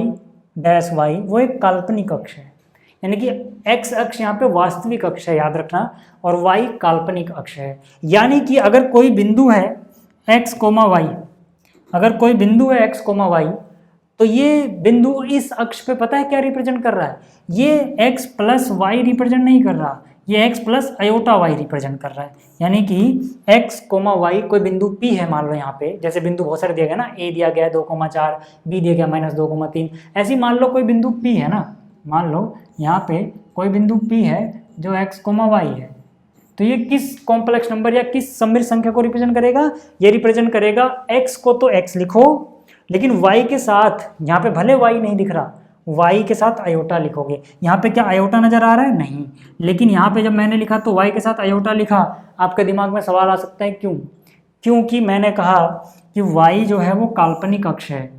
Speaker 1: डैश y, वो एक काल्पनिक अक्ष है, यानी कि x अक्ष यहाँ पे वास्तविक अक्ष है, याद रखना, और y काल्पनिक अक्ष है। यानी कि अगर कोई बिंदु है x, y, अगर कोई बिंदु है x, y, तो ये बिंदु इस अक्ष पे पता है क्या रिप्रेजेंट कर रहा है, ये x प्लस वाई रिप्रेजेंट नहीं कर रहा, ये x plus iota y represent कर रहा है। यानी कि x, y कोई बिंदु P है, मान लो यहाँ पे, जैसे बिंदु बहुत सारे दिया गया ना, a दिया गया है 2,4, b दिया गया -2,3, ऐसी मान लो कोई बिंदु P है ना, मान लो यहाँ पे कोई बिंदु P है जो x, y है, तो ये किस कॉम्प्लेक्स नंबर या किस सम्मिश्र संख्या को रिप्रेजेंट करेगा, ये रिप्रेजेंट करेगा x को, तो x लिखो, लेकिन y के साथ, यहाँ पे भले y नहीं दिख रहा, y के साथ आयोटा लिखोगे। यहाँ पे क्या आयोटा नजर आ रहा है, नहीं, लेकिन यहाँ पे जब मैंने लिखा तो y के साथ आयोटा लिखा, आपके दिमाग में सवाल आ सकता है क्यों, क्योंकि मैंने कहा कि y जो है वो काल्पनिक अक्ष है,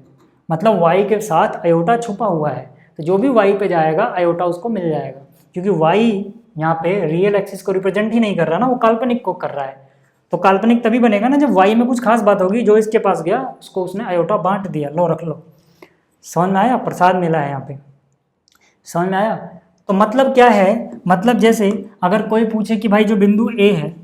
Speaker 1: मतलब y के साथ आयोटा छुपा हुआ है, तो जो भी y पे जाएगा आयोटा उसको मिल जाएगा, क्योंकि y यहाँ पे रियल एक्सिस को रिप्रेजेंट ही नहीं कर रहा ना, वो काल्पनिक को कर रहा है। तो काल्पनिक तभी बनेगा ना जब y में कुछ खास बात होगी, जो इसके पास गया उसको उसने आयोटा बांट दिया, लो रख लो। समझ में आया, प्रसाद मिला है यहाँ पे, समझ में आया। तो मतलब क्या है, मतलब जैसे अगर कोई पूछे कि भाई जो बिंदु A है,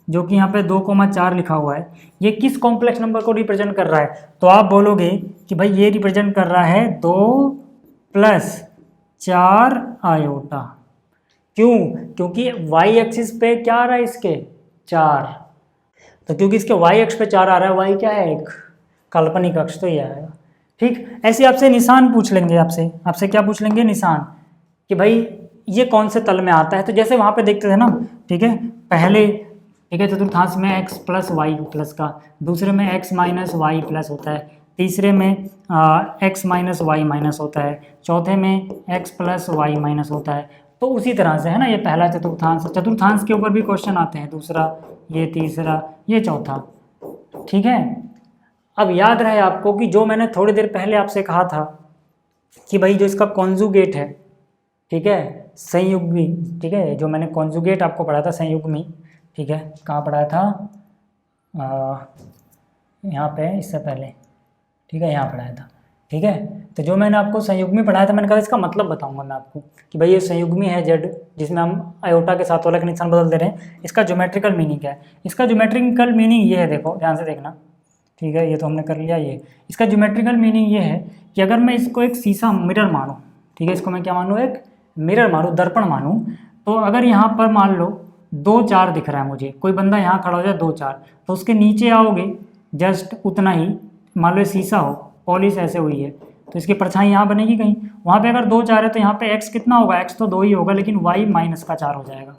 Speaker 1: जो कि यहाँ पे 2,4 लिखा हुआ है, ये किस कॉम्प्लेक्स नंबर को रिप्रेजेंट कर रहा है, तो आप बोलोगे कि भाई ये रिप्रेजेंट कर रहा है 2 + 4 आयोटा। क्यों, क्योंकि y एक्सिस पे क्या आ रहा है इसके, 4, तो क्योंकि इसके y अक्ष पे 4 आ रहा है, y क्या है, एक काल्पनिक अक्ष, तो ये आएगा। ठीक, ऐसे आपसे निशान पूछ लेंगे, आपसे क्या पूछ लेंगे, निशान, कि भाई ये कौन से तल में आता है, तो जैसे वहाँ पे देखते थे ना, ठीक है, पहले, ठीक है, चतुर्थांश में x + y प्लस का, दूसरे में x - y प्लस होता है, तीसरे में x - y माइनस होता है, चौथे में x + y माइनस होता है। तो उसी तरह से है ना, ये पहला चतुर्थांश के ऊपर भी क्वेश्चन आते हैं, दूसरा, ये तीसरा, ये चौथा। ठीक है, अब याद रहे आपको कि जो मैंने थोड़ी देर पहले आपसे कहा था कि भाई जो इसका कॉन्जुगेट है, ठीक है, संयुग्मी, ठीक है, जो मैंने कॉन्जुगेट आपको पढ़ाया था, संयुग्मी, ठीक है, कहाँ पढ़ाया था, यहाँ पे, इससे पहले, ठीक है, यहाँ पढ़ाया था। ठीक है, तो जो मैंने आपको संयुग्मी पढ़ाया था, मैंने कहा इसका मतलब बताऊंगा मैं आपको कि भाई ये संयुग्मी है z, जिसमें हम आयोटा के साथ वाला का निशान बदल दे रहे हैं, इसका ज्योमेट्रिकल मीनिंग क्या है, इसका ज्योमेट्रिकल मीनिंग ये है, देखो ध्यान से देखना, ठीक है, ये तो हमने कर लिया। ये इसका ज्योमेट्रिकल मीनिंग ये है कि अगर मैं इसको एक शीशा मिरर मानूँ, ठीक है, इसको मैं क्या मानूँ, एक मिरर मानूँ, दर्पण मानूँ, तो अगर यहाँ पर मान लो 2, 4 दिख रहा है मुझे, कोई बंदा यहाँ खड़ा हो जाए 2, 4, तो उसके नीचे आओगे जस्ट उतना ही, मान लो शीशा हो, पॉलिश ऐसे हुई है, तो इसकी परछाई यहाँ बनेगी कहीं, वहाँ पे अगर 2, 4 है तो यहाँ पे x कितना होगा, x तो 2 ही होगा, लेकिन y -4 हो जाएगा।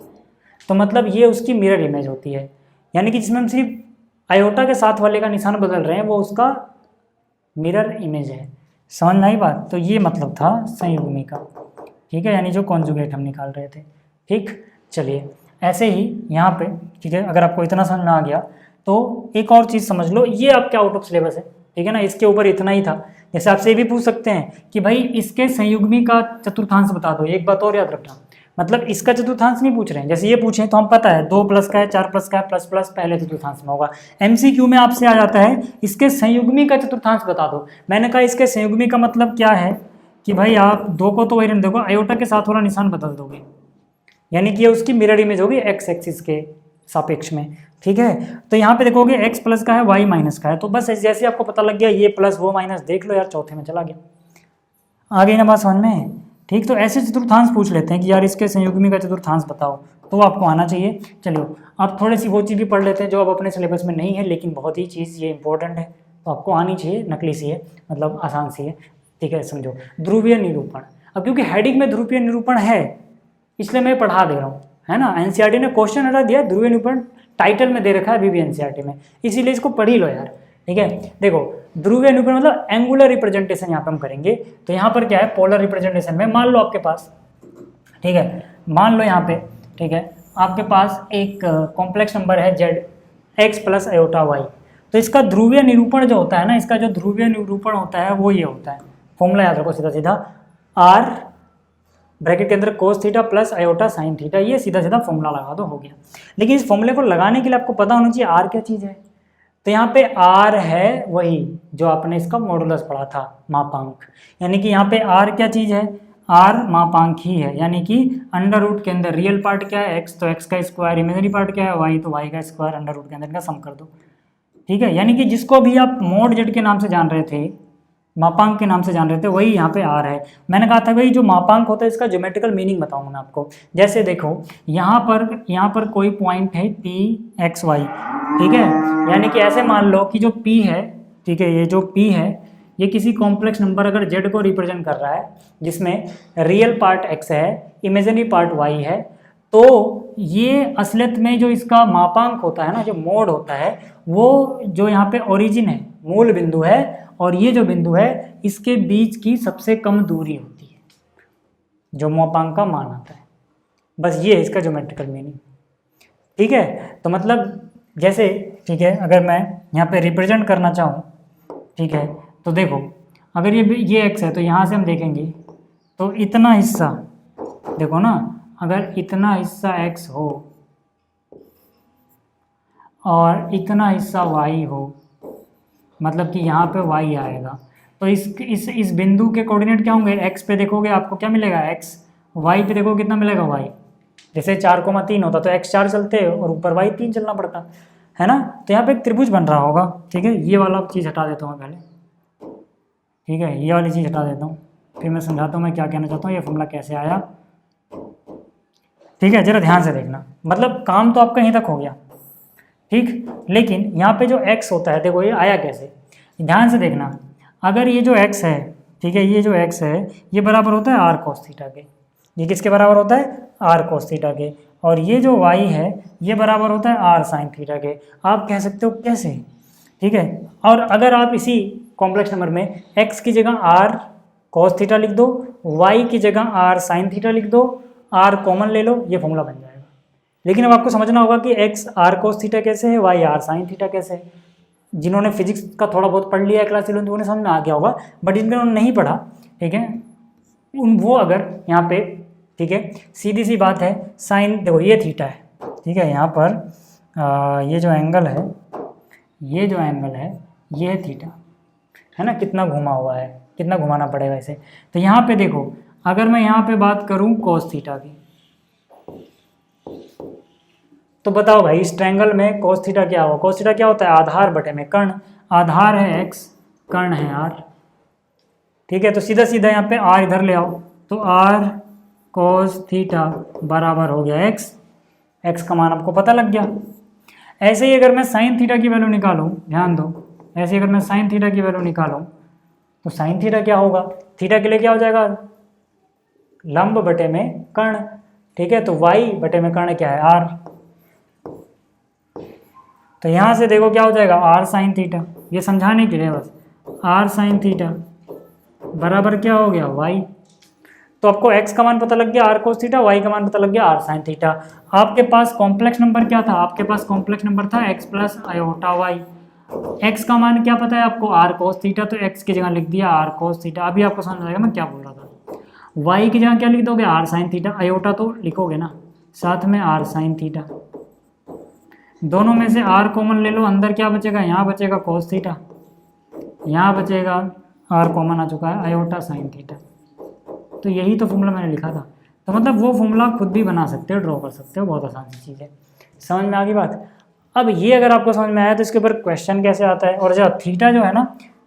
Speaker 1: तो मतलब ये उसकी मिरर इमेज होती है, यानी कि जिसमें हम सिर्फ आयोटा के साथ वाले का निशान बदल रहे हैं वो उसका मिरर इमेज है। समझ में आई बात, तो ये मतलब था संयुग्मी का। ठीक है, यानी जो कॉन्जुगेट हम निकाल रहे थे। ठीक, चलिए ऐसे ही यहाँ पे, ठीक है, अगर आपको इतना समझ में आ गया तो एक और चीज़ समझ लो, ये आपके आउट ऑफ सिलेबस है, ठीक है ना, इसके ऊपर इतना ही था। जैसे आपसे ये भी पूछ सकते हैं कि भाई इसके संयुग्मी का चतुर्थांश बता दो। एक बात और याद रखना, मतलब इसका चतुर्थांश नहीं पूछ रहे हैं, जैसे ये पूछे तो हम पता है 2 प्लस का है, 4 प्लस का है, प्लस प्लस पहले चतुर्थांश में होगा। एमसीक्यू में आपसे आ जाता है इसके संयुग्मी का चतुर्थांश बता दो। मैंने कहा इसके संयुग्मी का मतलब क्या है कि भाई आप 2 को तो वही रहने दोगे, आयोटा के साथ वाला निशान बदल दोगे, यानी कि ये उसकी मिरर इमेज होगी एक्स एक्सिस के सापेक्ष में। ठीक है। तो यहाँ पे देखोगे x प्लस का है, y माइनस का है, तो बस जैसे आपको पता लग गया ये प्लस वो माइनस, देख लो यार चौथे में चला गया। आ गई ना बात समझ में? ठीक, तो ऐसे चतुर्थांश पूछ लेते हैं कि यार इसके संयुग्मी का चतुर्थांश बताओ, तो आपको आना चाहिए। चलिए अब थोड़ी सी वो चीज़ भी पढ़ लेते हैं जो अब अपने सिलेबस में नहीं है, लेकिन बहुत ही चीज़ ये इंपॉर्टेंट है, तो आपको आनी चाहिए, नकली सी है, मतलब आसान सी है। ठीक है, समझो ध्रुवीय निरूपण। अब क्योंकि हेडिंग में ध्रुवीय निरूपण है इसलिए मैं पढ़ा दे रहा हूँ, है ना। एनसीईआरटी ने क्वेश्चन हटा दिया, ध्रुवीय निरूपण टाइटल में दे रखा है अभी भी एनसीईआरटी में, इसीलिए इसको पढ़ ही लो यार। ठीक है, देखो ध्रुवीय निरूपण मतलब एंगुलर रिप्रेजेंटेशन यहाँ पे हम करेंगे। तो यहाँ पर क्या है, पोलर रिप्रेजेंटेशन में मान लो आपके पास, ठीक है, मान लो यहाँ पे, ठीक है, आपके पास एक कॉम्प्लेक्स नंबर है z x plus iota y। तो इसका ध्रुवीय निरूपण जो होता है ना, इसका जो ध्रुवीय निरूपण होता है वो ये होता है, फॉर्मूला याद रखो सीधा सीधा, r ब्रैकेट के अंदर cos theta plus iota sine theta, ये सीधा सीधा फॉर्मूला लगा दो, हो गया। लेकिन इस फॉर्मूले को लगाने के लिए आपको पता होना चाहिए आर क्या चीज़ है। तो यहाँ पे आर है वही जो आपने इसका मॉडुलस पढ़ा था, मापांक, यानी कि यहाँ पे आर क्या चीज़ है, आर मापांक ही है, यानी कि अंडर रूट के अंदर रियल पार्ट क्या है एक्स, तो एक्स का स्क्वायर, इमेजिनरी पार्ट क्या है वाई, तो वाई का स्क्वायर, अंडर रूट के अंदर का सम कर दो। ठीक है, यानी कि जिसको भी आप मोड जेड के नाम से जान रहे थे, मापांक के नाम से जान रहे थे, वही यहाँ पे आर है। मैंने कहा था भाई जो मापांक होता है इसका ज्योमेट्रिकल मीनिंग बताऊंगा मैं आपको। जैसे देखो यहाँ पर कोई पॉइंट है पी एक्स वाई, ठीक है, यानी कि ऐसे मान लो कि जो पी है, ठीक है, ये जो पी है ये किसी कॉम्प्लेक्स नंबर अगर जेड को रिप्रेजेंट कर रहा है जिसमें रियल पार्ट एक्स है, इमेजिनरी पार्ट वाई है, तो ये असलियत में जो इसका मापांक होता है ना, जो मोड होता है, वो जो यहाँ पे ओरिजिन है, मूल बिंदु है, और ये जो बिंदु है इसके बीच की सबसे कम दूरी होती है जो मापांक का मान आता है। बस ये है इसका ज्योमेट्रिकल मीनिंग। ठीक है, तो मतलब जैसे, ठीक है, अगर मैं यहाँ पे रिप्रेजेंट करना चाहूँ, ठीक है, तो देखो अगर ये एक्स है तो यहाँ से हम देखेंगे तो इतना हिस्सा देखो ना, अगर इतना हिस्सा एक्स हो और इतना हिस्सा वाई हो, मतलब कि यहाँ पे y आएगा, तो इस बिंदु के कोऑर्डिनेट क्या होंगे, x पे देखोगे आपको क्या मिलेगा x, y पे देखो कितना मिलेगा y। जैसे 4,3 होता तो x 4 चलते और ऊपर y 3 चलना पड़ता, है ना। तो यहाँ पे एक त्रिभुज बन रहा होगा। ठीक है, ये वाला चीज़ हटा देता हूँ पहले, ठीक है, ये वाली चीज़ हटा देता हूँ, फिर मैं समझाता हूँ मैं क्या कहना चाहता हूँ, ये फॉर्मूला कैसे आया। ठीक है, जरा ध्यान से देखना, मतलब काम तो आपका यहीं तक हो गया, ठीक, लेकिन यहाँ पे जो x होता है देखो ये आया कैसे, ध्यान से देखना। अगर ये जो x है, ठीक है, ये जो x है ये बराबर होता है r cos थीटा के, ये किसके बराबर होता है, r cos थीटा के, और ये जो y है ये बराबर होता है r sin थीटा के। आप कह सकते हो कैसे, ठीक है, और अगर आप इसी कॉम्प्लेक्स नंबर में x की जगह r cos थीटा लिख दो, y की जगह r sin थीटा लिख दो, r कॉमन ले लो, ये फॉर्मूला बन जाएगा। लेकिन अब आपको समझना होगा कि x r cos थीटा कैसे है, y r sin थीटा कैसे है। जिन्होंने फिजिक्स का थोड़ा बहुत पढ़ लिया है क्लास 11 उन्हें समझ में आ गया होगा, बट जिन्होंने नहीं पढ़ा, ठीक है, वो अगर यहाँ पे, ठीक है, सीधी सी बात है, साइन देखो ये थीटा है, ठीक है, यहाँ पर ये जो एंगल है, ये जो एंगल है ये है थीटा, है ना, कितना घुमा हुआ है, कितना घुमाना पड़ेगा इसे। तो यहाँ पे देखो अगर मैं यहाँ पे बात करूँ cos थीटा की, तो बताओ भाई इस ट्रायंगल में cos थीटा क्या होगा, cos थीटा क्या होता है, आधार बटे में कर्ण, आधार है x, कर्ण है r। ठीक है, तो सीधा सीधा यहाँ पे r इधर ले आओ, तो r cos थीटा बराबर हो गया x, x का मान आपको पता लग गया। ऐसे ही अगर मैं sin थीटा की वैल्यू निकालूं, ध्यान दो, ऐसे अगर मैं sin थीटा की वैल्यू निकालूं तो sin थीटा क्या होगा, थीटा के लिए क्या हो जाएगा, लंब बटे में कर्ण। ठीक है, तो y बटे में कर्ण क्या है, r, तो यहाँ से देखो क्या हो जाएगा, r sin थीटा, ये समझाने के लिए बस, r sin थीटा बराबर क्या हो गया y। तो आपको x का मान पता लग गया r cos थीटा, y का मान पता लग गया r sin थीटा। आपके पास कॉम्प्लेक्स नंबर क्या था, आपके पास कॉम्प्लेक्स नंबर था x plus iota y। x का मान क्या पता है आपको, r cos थीटा, तो x की जगह लिख दिया r cos थीटा। अभी आपको समझ आएगा मैं क्या बोल रहा था। y की जगह क्या लिख दोगे, r sin थीटा, आयोटा तो लिखोगे ना, साथ में r sin थीटा, दोनों में से r कॉमन ले लो, अंदर क्या बचेगा, यहाँ बचेगा cos थीटा, यहाँ बचेगा r कॉमन आ चुका है आयोटा sin थीटा। तो यही तो फॉर्मूला मैंने लिखा था। तो मतलब वो फॉर्मूला खुद भी बना सकते हो, ड्रॉ कर सकते हो, बहुत आसान सी चीज़ है। समझ में आ गई बात। अब ये अगर आपको समझ में आया तो इसके ऊपर क्वेश्चन कैसे आता है। और जो थीटा जो है ना,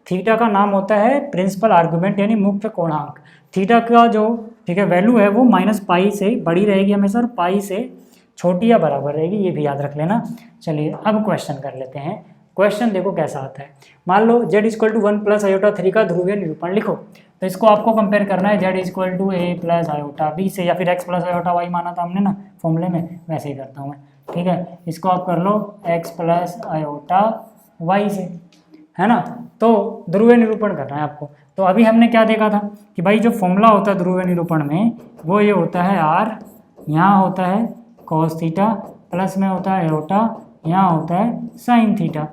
Speaker 1: थीटा का नाम होता है प्रिंसिपल आर्गुमेंट यानी मुख्य कोणांक। थीटा का जो ठीक है वैल्यू है वो -पाई से बड़ी रहेगी हमेशा और पाई से छोटी या बराबर रहेगी, ये भी याद रख लेना। चलिए अब क्वेश्चन कर लेते हैं। क्वेश्चन देखो कैसा आता है। मान लो z = 1 + i/3 का ध्रुवीय निरूपण लिखो। तो इसको आपको कंपेयर करना है z = a + i/b से, या फिर x + i/y माना था हमने ना फॉर्मूले में, वैसे ही करता हूँ मैं। ठीक है, इसको आप कर लो x + i/y से, है ना। तो ध्रुवीय निरूपण करना है आपको। तो अभी हमने क्या देखा था कि भाई जो फॉर्मूला होता है ध्रुवीय निरूपण में वो ये होता है r, यहाँ होता है cos थीटा, प्लस में होता है आयोटा, यहाँ होता है sin थीटा।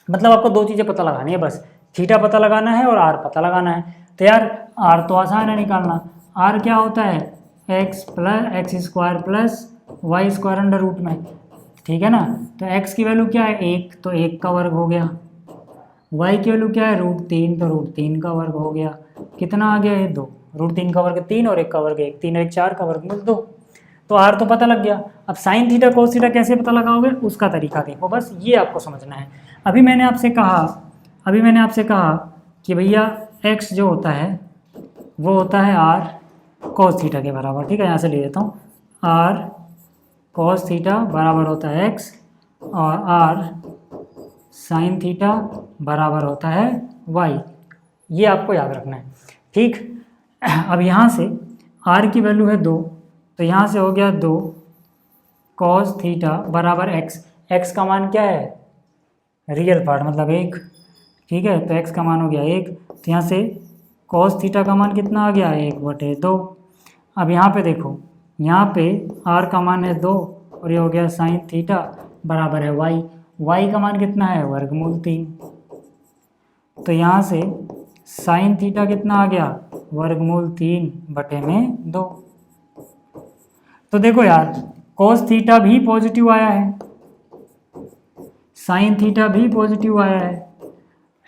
Speaker 1: मतलब आपको दो चीज़ें पता लगानी है बस, थीटा पता लगाना है और r पता लगाना है। तो यार r तो आसान है निकालना। r क्या होता है x + y² अंडर रूट में, ठीक है ना। तो x की वैल्यू क्या है 1, तो 1 का वर्ग हो गया। y की वैल्यू क्या है √3, तो √3 का वर्ग हो गया। कितना आ गया ये 2, √3 का वर्ग 3 और 1 का वर्ग 1, 3 और 1 4 का वर्ग 2। तो r तो पता लग गया। अब sin थीटा cos थीटा कैसे पता लगाओगे उसका तरीका देखो, बस ये आपको समझना है। अभी मैंने आपसे कहा कि भैया x जो होता है वो होता है r cos थीटा के बराबर। ठीक है, यहाँ से ले लेता हूँ, r cos थीटा बराबर होता है x और r sin थीटा बराबर होता है y। ये आपको याद रखना है। ठीक, अब यहाँ से r की वैल्यू है 2, तो यहाँ से हो गया 2 cos थीटा बराबर x। x का मान क्या है रियल पार्ट मतलब 1। ठीक है, तो x का मान हो गया 1, तो यहाँ से cos थीटा का मान कितना आ गया 1/2। अब यहाँ पे देखो, यहाँ पे r का मान है 2 और ये हो गया sin थीटा बराबर है y। y का मान कितना है √3। तो यहाँ से sin थीटा कितना आ गया √3/2। तो देखो यार cos थीटा भी पॉजिटिव आया है, sin थीटा भी पॉजिटिव आया है।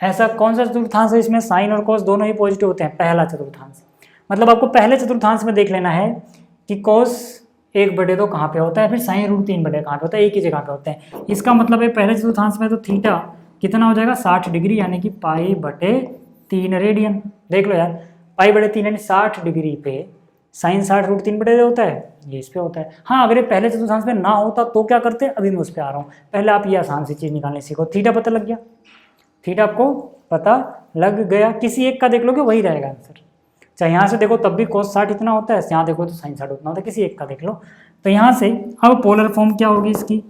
Speaker 1: ऐसा कौन सा चतुर्थांश है इसमें sin और cos दोनों ही पॉजिटिव होते हैं? पहला चतुर्थांश। मतलब आपको पहले चतुर्थांश में देख लेना है कि cos 1/2 कहाँ पे होता है, फिर sin √3/2 कहाँ पे होता है, एक ही जगह पे होते हैं। इसका मतलब है पहले चतुर्थांश में तो थीटा कितना हो जाएगा 60 डिग्री यानी कि π/3 रेडियन। देख लो यार π/3 यानी 60 डिग्री पे sin 60 √3/2 होता है, ये इस पे होता है। हाँ, अगर ये पहले चतुर्थांश में ना होता तो क्या करते, अभी मैं उस पर आ रहा हूँ। पहले आप ये आसान सी चीज़ निकालने सीखो। थीटा पता लग गया, थीटा आपको पता लग गया, किसी एक का देख लोगे वही रहेगा आंसर। चाहे यहाँ से देखो तब भी cos 60 इतना होता है, यहाँ देखो तो sin 60 उतना होता है, किसी एक का देख लो। तो यहाँ से अब पोलर फॉर्म क्या होगी इसकी,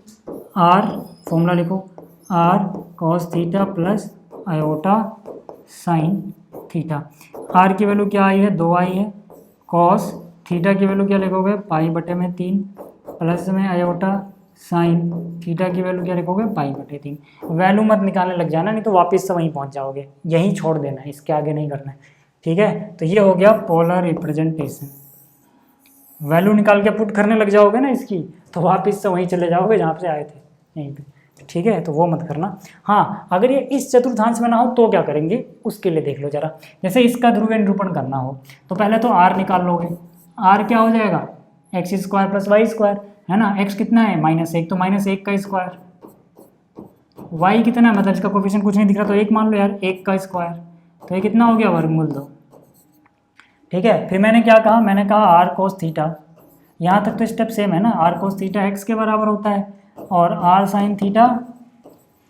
Speaker 1: r फॉर्मूला लिखो, r cos theta plus iota sin theta. r की वैल्यू क्या आई है 2 आई है, cos थीटा की वैल्यू क्या लिखोगे π/3 प्लस में आयोटा sin थीटा की वैल्यू क्या लिखोगे π/3। वैल्यू मत निकालने लग जाना, नहीं तो वापस से वहीं पहुंच जाओगे, यहीं छोड़ देना है, इसके आगे नहीं करना है। ठीक है, तो ये हो गया पोलर रिप्रेजेंटेशन। वैल्यू निकाल के पुट करने लग जाओगे ना इसकी, तो वापस से वहीं चले जाओगे जहाँ से आए थे, यहीं पे। ठीक है, तो वो मत करना। हाँ, अगर ये इस चतुर्थांश में ना हो तो क्या करेंगे उसके लिए देख लो जरा। जैसे इसका ध्रुवीय निरूपण करना हो तो पहले तो r निकाल लोगे। r क्या हो जाएगा x² + y², है ना। x कितना है -1, तो -1 का स्क्वायर। y कितना है, मतलब इसका कोफिशिएंट कुछ नहीं दिख रहा तो 1 मान लो यार, 1 का स्क्वायर, तो ये कितना हो गया √2। ठीक है, फिर मैंने क्या कहा, मैंने कहा r cos थीटा, यहाँ तक तो स्टेप सेम है ना, r cos थीटा x के बराबर होता है और r sin थीटा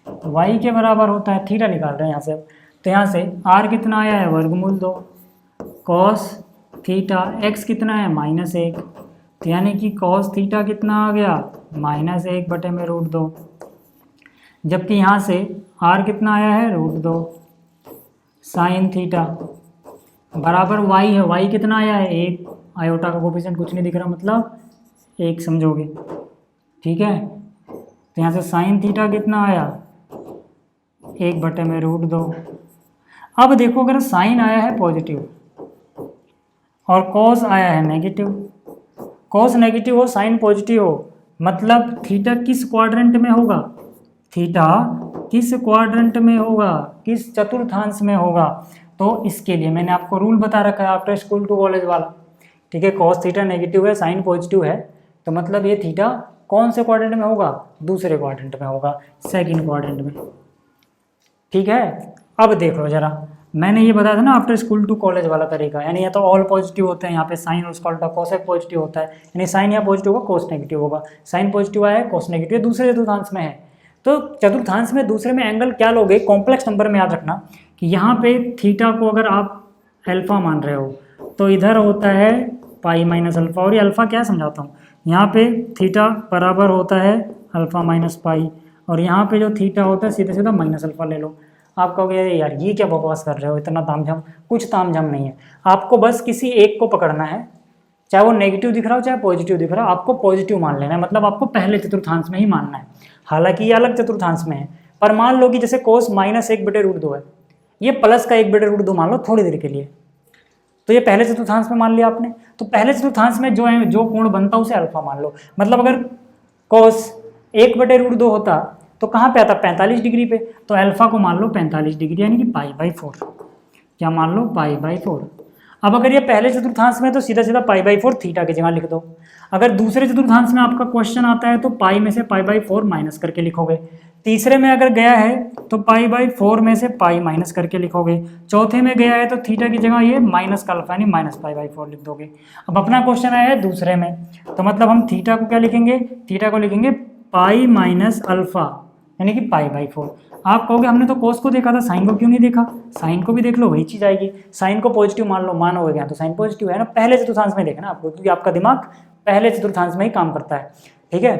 Speaker 1: y के बराबर होता है। थीटा निकाल रहे हैं यहाँ से। तो यहाँ से r कितना आया है √2, cos थीटा x कितना है -1, तो यानी कि cos थीटा कितना आ गया -1/√2। जबकि यहाँ से r कितना आया है √2, sin थीटा बराबर y है, y कितना आया है 1, आयोटा का कोफिशिएंट कुछ नहीं दिख रहा मतलब 1 समझोगे। ठीक है, तो यहाँ से sin थीटा कितना आया 1/√2। अब देखो अगर sin आया है पॉजिटिव और cos आया है नेगेटिव, cos नेगेटिव हो sin पॉजिटिव हो, मतलब थीटा किस क्वाड्रेंट में होगा, थीटा किस क्वाड्रेंट में होगा, किस चतुर्थांश में होगा। तो इसके लिए मैंने आपको रूल बता रखा है आफ्टर स्कूल टू कॉलेज वाला। ठीक है, cos थीटा नेगेटिव है sin पॉजिटिव है, तो मतलब ये थीटा कौन से क्वाड्रेंट में होगा, दूसरे क्वाड्रेंट में होगा, सेकंड क्वाड्रेंट में। ठीक है, अब देख लो जरा, मैंने ये बताया था ना आफ्टर स्कूल टू कॉलेज वाला तरीका, यानी या तो ऑल पॉजिटिव होते हैं, यहाँ पे साइन और उसका उल्टा कोसेक पॉजिटिव होता है, यानी साइन या पॉजिटिव होगा कोस नेगेटिव होगा, साइन पॉजिटिव आया है कोस नेगेटिव दूसरे चतुर्थांश में है। तो चतुर्थांश में दूसरे में एंगल क्या लोगे, कॉम्प्लेक्स नंबर में याद रखना कि यहाँ पे थीटा को अगर आप अल्फा मान रहे हो तो इधर होता है पाई माइनस अल्फा, और ये अल्फा क्या है समझाता हूँ, यहाँ पे थीटा बराबर होता है अल्फा माइनस पाई, और यहाँ पे जो थीटा होता है सीधा सीधा माइनस अल्फा ले लो। आप कहोगे यार ये क्या बकवास कर रहे हो, इतना तामझाम, कुछ तामझाम नहीं है, आपको बस किसी एक को पकड़ना है, चाहे वो नेगेटिव दिख रहा हो चाहे पॉजिटिव दिख रहा हो, आपको पॉजिटिव मान लेना है, मतलब आपको पहले चतुर्थांश में ही मानना है। हालांकि ये अलग चतुर्थांश में है, पर मान लो कि जैसे कोस -1/√2 है, ये प्लस का 1/√2 मान लो थोड़ी देर के लिए, तो ये पहले चतुर्थांश में मान लिया आपने। तो पहले चतुर्थांश में जो कोण बनता है उसे अल्फा मान लो, मतलब अगर कोस 1/√2 होता तो कहाँ पे आता, 45 डिग्री पे, तो अल्फा को मान लो 45 डिग्री, यानी कि पाई/4, क्या मान लो पाई/4। अब अगर ये पहले चतुर्थांश में तो सीधा सीधा पाई/4 थीटा की जगह लिख दो। अगर दूसरे चतुर्थांश में आपका क्वेश्चन आता है तो पाई में से पाई/4 माइनस करके लिखोगे, तीसरे में अगर गया है तो पाई/4 में से पाई माइनस करके लिखोगे, चौथे में गया है तो थीटा की जगह ये माइनस का अल्फा यानी माइनस पाई/4 लिख दोगे। अब अपना क्वेश्चन आया है दूसरे में, तो मतलब हम थीटा को क्या लिखेंगे, थीटा को लिखेंगे पाई माइनस अल्फा यानी कि पाई/4। आप कहोगे हमने तो कोस को देखा था, साइन को क्यों नहीं देखा, साइन को भी देख लो, वही चीज आएगी। साइन को पॉजिटिव मान लो, मानोगे क्या, तो साइन पॉजिटिव है ना, पहले चतुर्थांश में देखना आपको, क्योंकि आपका दिमाग पहले चतुर्थांश में ही काम करता है। ठीक है,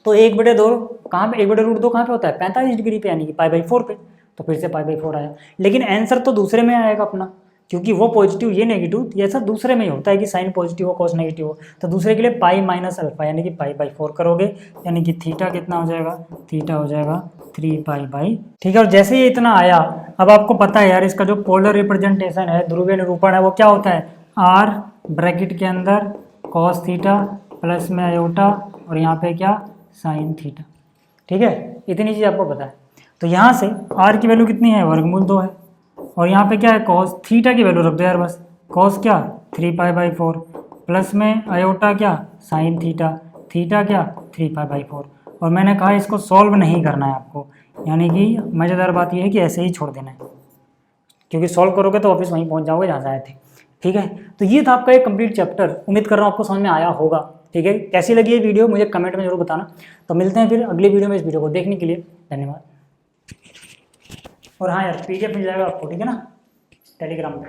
Speaker 1: तो 1/2 कहाँ पे, 1/√2 कहाँ पे होता है, 45 डिग्री पे, यानी कि पाई/4 पे, तो फिर से पाई/4 आया। लेकिन आंसर तो दूसरे में आएगा अपना, क्योंकि वो पॉजिटिव ये नेगेटिव, ये सब दूसरे में ही होता है कि साइन पॉजिटिव हो कोस नेगेटिव हो, तो दूसरे के लिए पाई माइनस अल्फा यानी कि पाई/4 करोगे, यानी कि थीटा कितना हो जाएगा, थीटा हो जाएगा 3 पाई/। ठीक है, और जैसे ये इतना आया, अब आपको पता है यार इसका जो पोलर रिप्रेजेंटेशन है, ध्रुवीय निरूपण है, वो क्या होता है, r ब्रैकेट के अंदर कॉस थीटा प्लस में आयोटा और यहाँ पे क्या साइन थीटा। ठीक है, इतनी चीज़ आपको पता है। तो यहाँ से r की वैल्यू कितनी है, वर्गमूल 2 है, और यहाँ पे क्या है कॉस थीटा की वैल्यू रख दो यार बस, कॉस क्या 3 पाई/4 प्लस में आयोटा क्या साइन थीटा, थीटा क्या 3 पाई/4। और मैंने कहा इसको सॉल्व नहीं करना है आपको, यानी कि मज़ेदार बात यह है कि ऐसे ही छोड़ देना है, क्योंकि सॉल्व करोगे तो ऑफिस वहीं पहुँच जाओगे जहाँ से आए थे। ठीक है, तो ये था आपका एक कंप्लीट चैप्टर, उम्मीद कर रहा हूँ आपको समझ में आया होगा। ठीक है, कैसी लगी ये वीडियो मुझे कमेंट में जरूर बताना। तो मिलते हैं फिर अगली वीडियो में, इस वीडियो को देखने के लिए धन्यवाद। और हाँ यार, PDF मिल जाएगा आपको, ठीक है ना, टेलीग्राम पे।